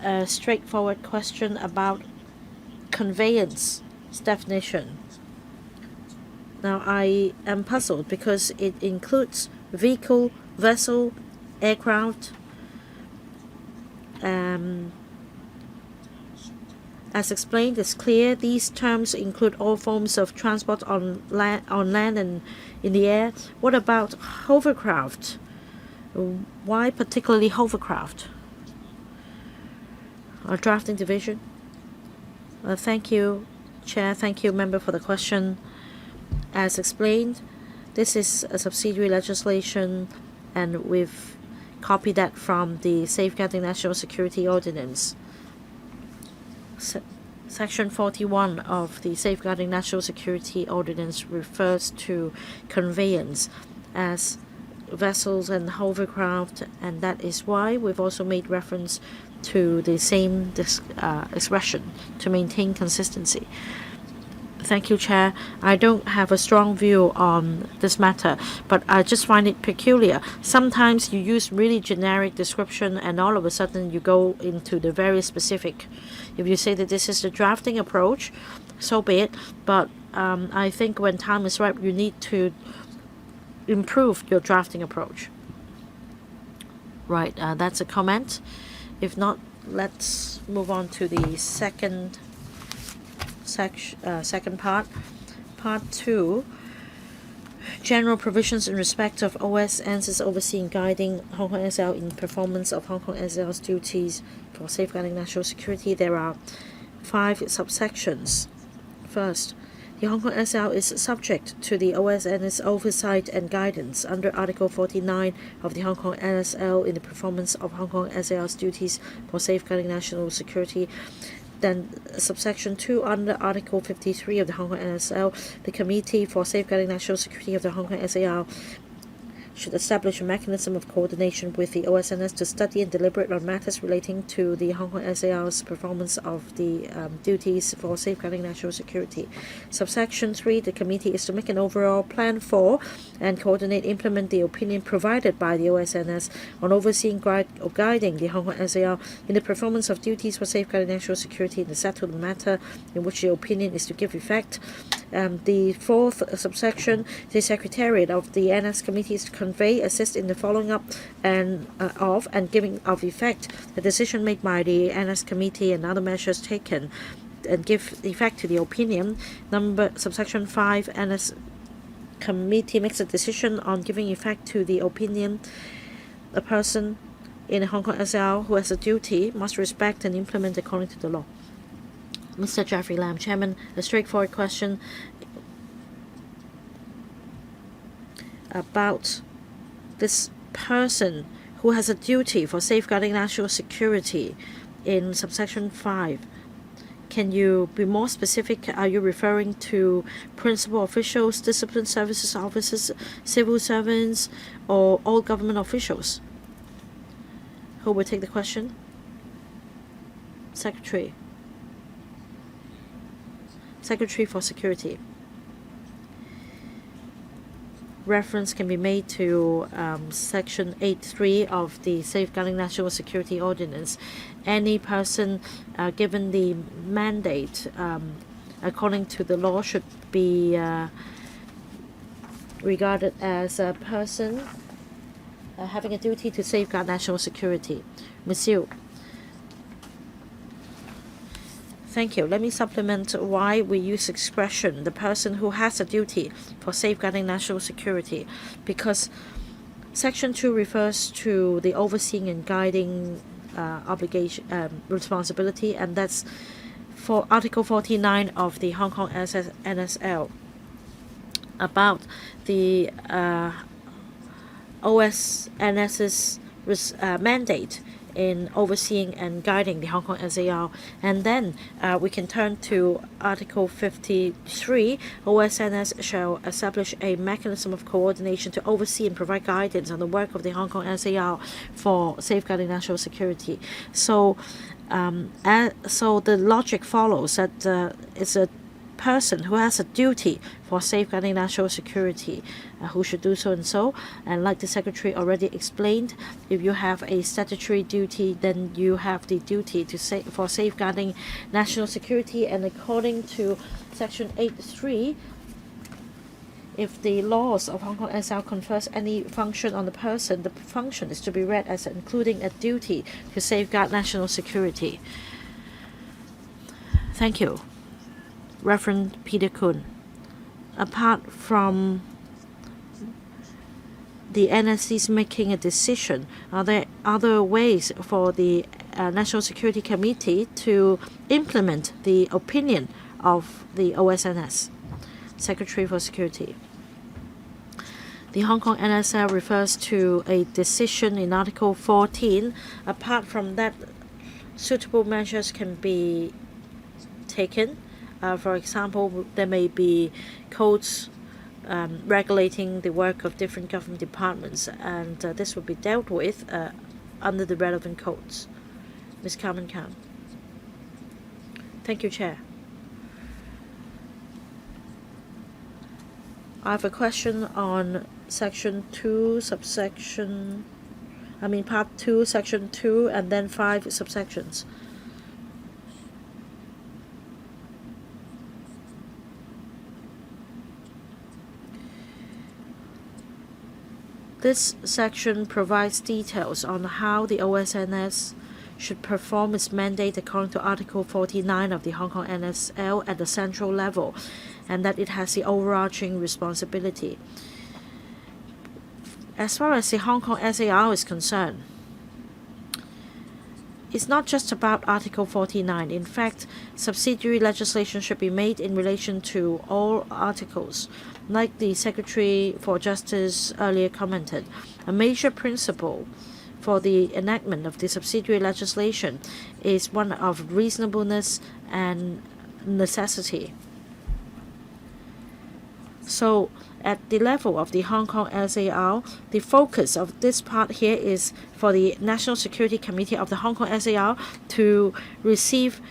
a straightforward question about conveyance definition. Now, I am puzzled because it includes vehicle, vessel, aircraft. As explained, it's clear these terms include all forms of transport on land and in the air. What about hovercraft? Why particularly hovercraft? Our drafting division. Thank you, Chair. Thank you, Member, for the question. As explained, this is a subsidiary legislation, and we've copied that from the Safeguarding National Security Ordinance. Section 41 of the Safeguarding National Security Ordinance refers to conveyance as vessels and hovercraft, and that is why we've also made reference to the same expression to maintain consistency. Thank you, Chair. I don't have a strong view on this matter, but I just find it peculiar. Sometimes you use really generic description and all of a sudden you go into the very specific. If you say that this is the drafting approach, so be it. But I think when time is right, you need to improve your drafting approach. Right, that's a comment. If not, let's move on to the second part. Part 2. General provisions in respect of OSN's overseeing guiding Hong Kong SL in performance of Hong Kong SL's duties for safeguarding national security. There are 5 subsections. First, the Hong Kong SL is subject to the OSN's oversight and guidance under Article 49 of the Hong Kong SL in the performance of Hong Kong SL's duties for safeguarding national security. Then subsection 2, under Article 53 of the Hong Kong NSL, the Committee for Safeguarding National Security of the Hong Kong SAR should establish a mechanism of coordination with the OSNS to study and deliberate on matters relating to the Hong Kong SAR's performance of the duties for safeguarding national security. Subsection 3, the committee is to make an overall plan for and implement the opinion provided by the OSNS on overseeing or guiding the Hong Kong SAR in the performance of duties for safeguarding national security in the settled matter in which the opinion is to give effect. The fourth subsection, the Secretariat of the NS Committee is to convey, assist in the following up and giving of effect the decision made by the NS Committee and other measures taken and give effect to the opinion. Subsection 5, NS Committee makes a decision on giving effect to the opinion. A person in Hong Kong SAR who has a duty must respect and implement according to the law. Mr. Jeffrey Lam, Chairman, a straightforward question about this person who has a duty for safeguarding national security in subsection 5. Can you be more specific? Are you referring to principal officials, discipline services officers, civil servants, or all government officials? Who will take the question? Secretary for Security. Reference can be made to Section 8.3 of the Safeguarding National Security Ordinance. Any person given the mandate according to the law should be regarded as a person having a duty to safeguard national security. Monsieur. Thank you. Let me supplement why we use expression the person who has a duty for safeguarding national security, because Section 2 refers to the overseeing and guiding responsibility, and that's for Article 49 of the Hong Kong NSL about the OSNS's mandate in overseeing and guiding the Hong Kong SAR. And then we can turn to Article 53. OSNS shall establish a mechanism of coordination to oversee and provide guidance on the work of the Hong Kong SAR for safeguarding national security. So the logic follows that it's a person who has a duty for safeguarding national security who should do so and so. And like the Secretary already explained, if you have a statutory duty, then you have the duty to for safeguarding national security. And according to Section 8.3, if the laws of Hong Kong SAR confers any function on the person, the function is to be read as including a duty to safeguard national security. Thank you. Reverend Peter Kuhn. Apart from the NSC's making a decision, are there other ways for the National Security Committee to implement the opinion of the OSNS? Secretary for Security. The Hong Kong NSL refers to a decision in Article 14. Apart from that, suitable measures can be taken. For example, there may be codes regulating the work of different government departments, and this will be dealt with under the relevant codes. Ms. Carmen Khan. Thank you, Chair. I have a question on Section 2, Part 2, Section 2, and then 5 subsections. This section provides details on how the OSNS should perform its mandate according to Article 49 of the Hong Kong NSL at the central level, and that it has the overarching responsibility. As far as the Hong Kong SAR is concerned, it's not just about Article 49. In fact, subsidiary legislation should be made in relation to all articles. Like the Secretary for Justice earlier commented, a major principle for the enactment of the subsidiary legislation is one of reasonableness and necessity. So at the level of the Hong Kong SAR, the focus of this part here is for the National Security Committee of the Hong Kong SAR to receive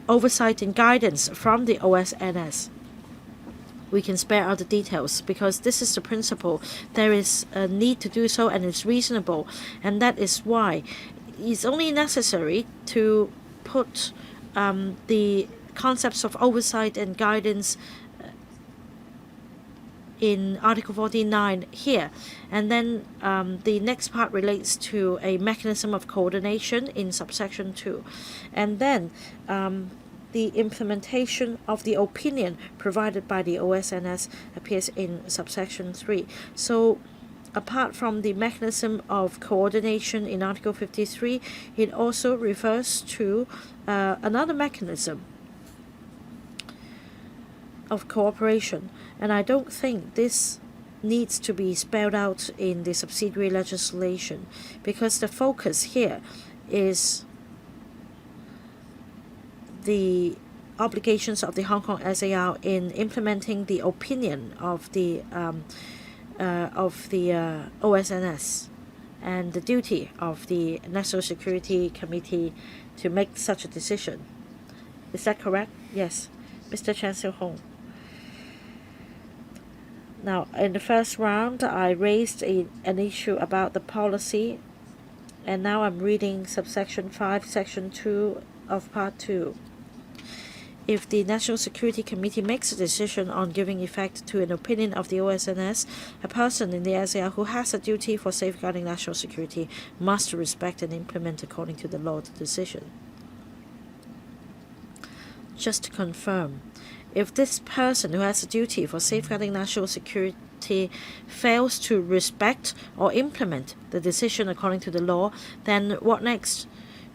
oversight and guidance from the OSNS. We can spare out the details because this is the principle. There is a need to do so and it's reasonable, and that is why it's only necessary to put the concepts of oversight and guidance in Article 49 here. And then the next part relates to a mechanism of coordination in subsection 2. And then the implementation of the opinion provided by the OSNS appears in subsection 3. So apart from the mechanism of coordination in Article 53, it also refers to another mechanism of cooperation. And I don't think this needs to be spelled out in the subsidiary legislation because the focus here is the obligations of the Hong Kong SAR in implementing the opinion of the OSNS and the duty of the National Security Committee to make such a decision. Is that correct? Yes. Mr. Chan Sil-hung. Now, in the first round, I raised an issue about the policy, and now I'm reading subsection 5, section 2 of part 2. If the National Security Committee makes a decision on giving effect to an opinion of the OSNS, a person in the SAR who has a duty for safeguarding national security must respect and implement according to the law the decision. Just to confirm, if this person who has a duty for safeguarding national security fails to respect or implement the decision according to the law, then what next?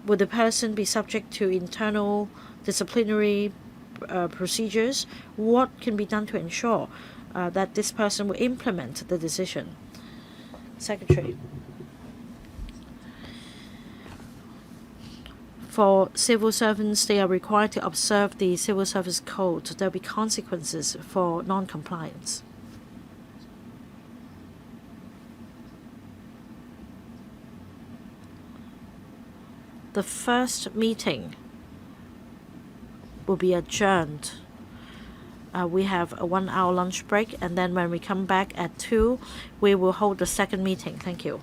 Would the person be subject to internal disciplinary procedures? What can be done to ensure that this person will implement the decision? Secretary. For civil servants, they are required to observe the Civil Service Code. There will be consequences for non-compliance. The first meeting will be adjourned. We have a 1-hour lunch break, and then when we come back at 2, we will hold the second meeting. Thank you.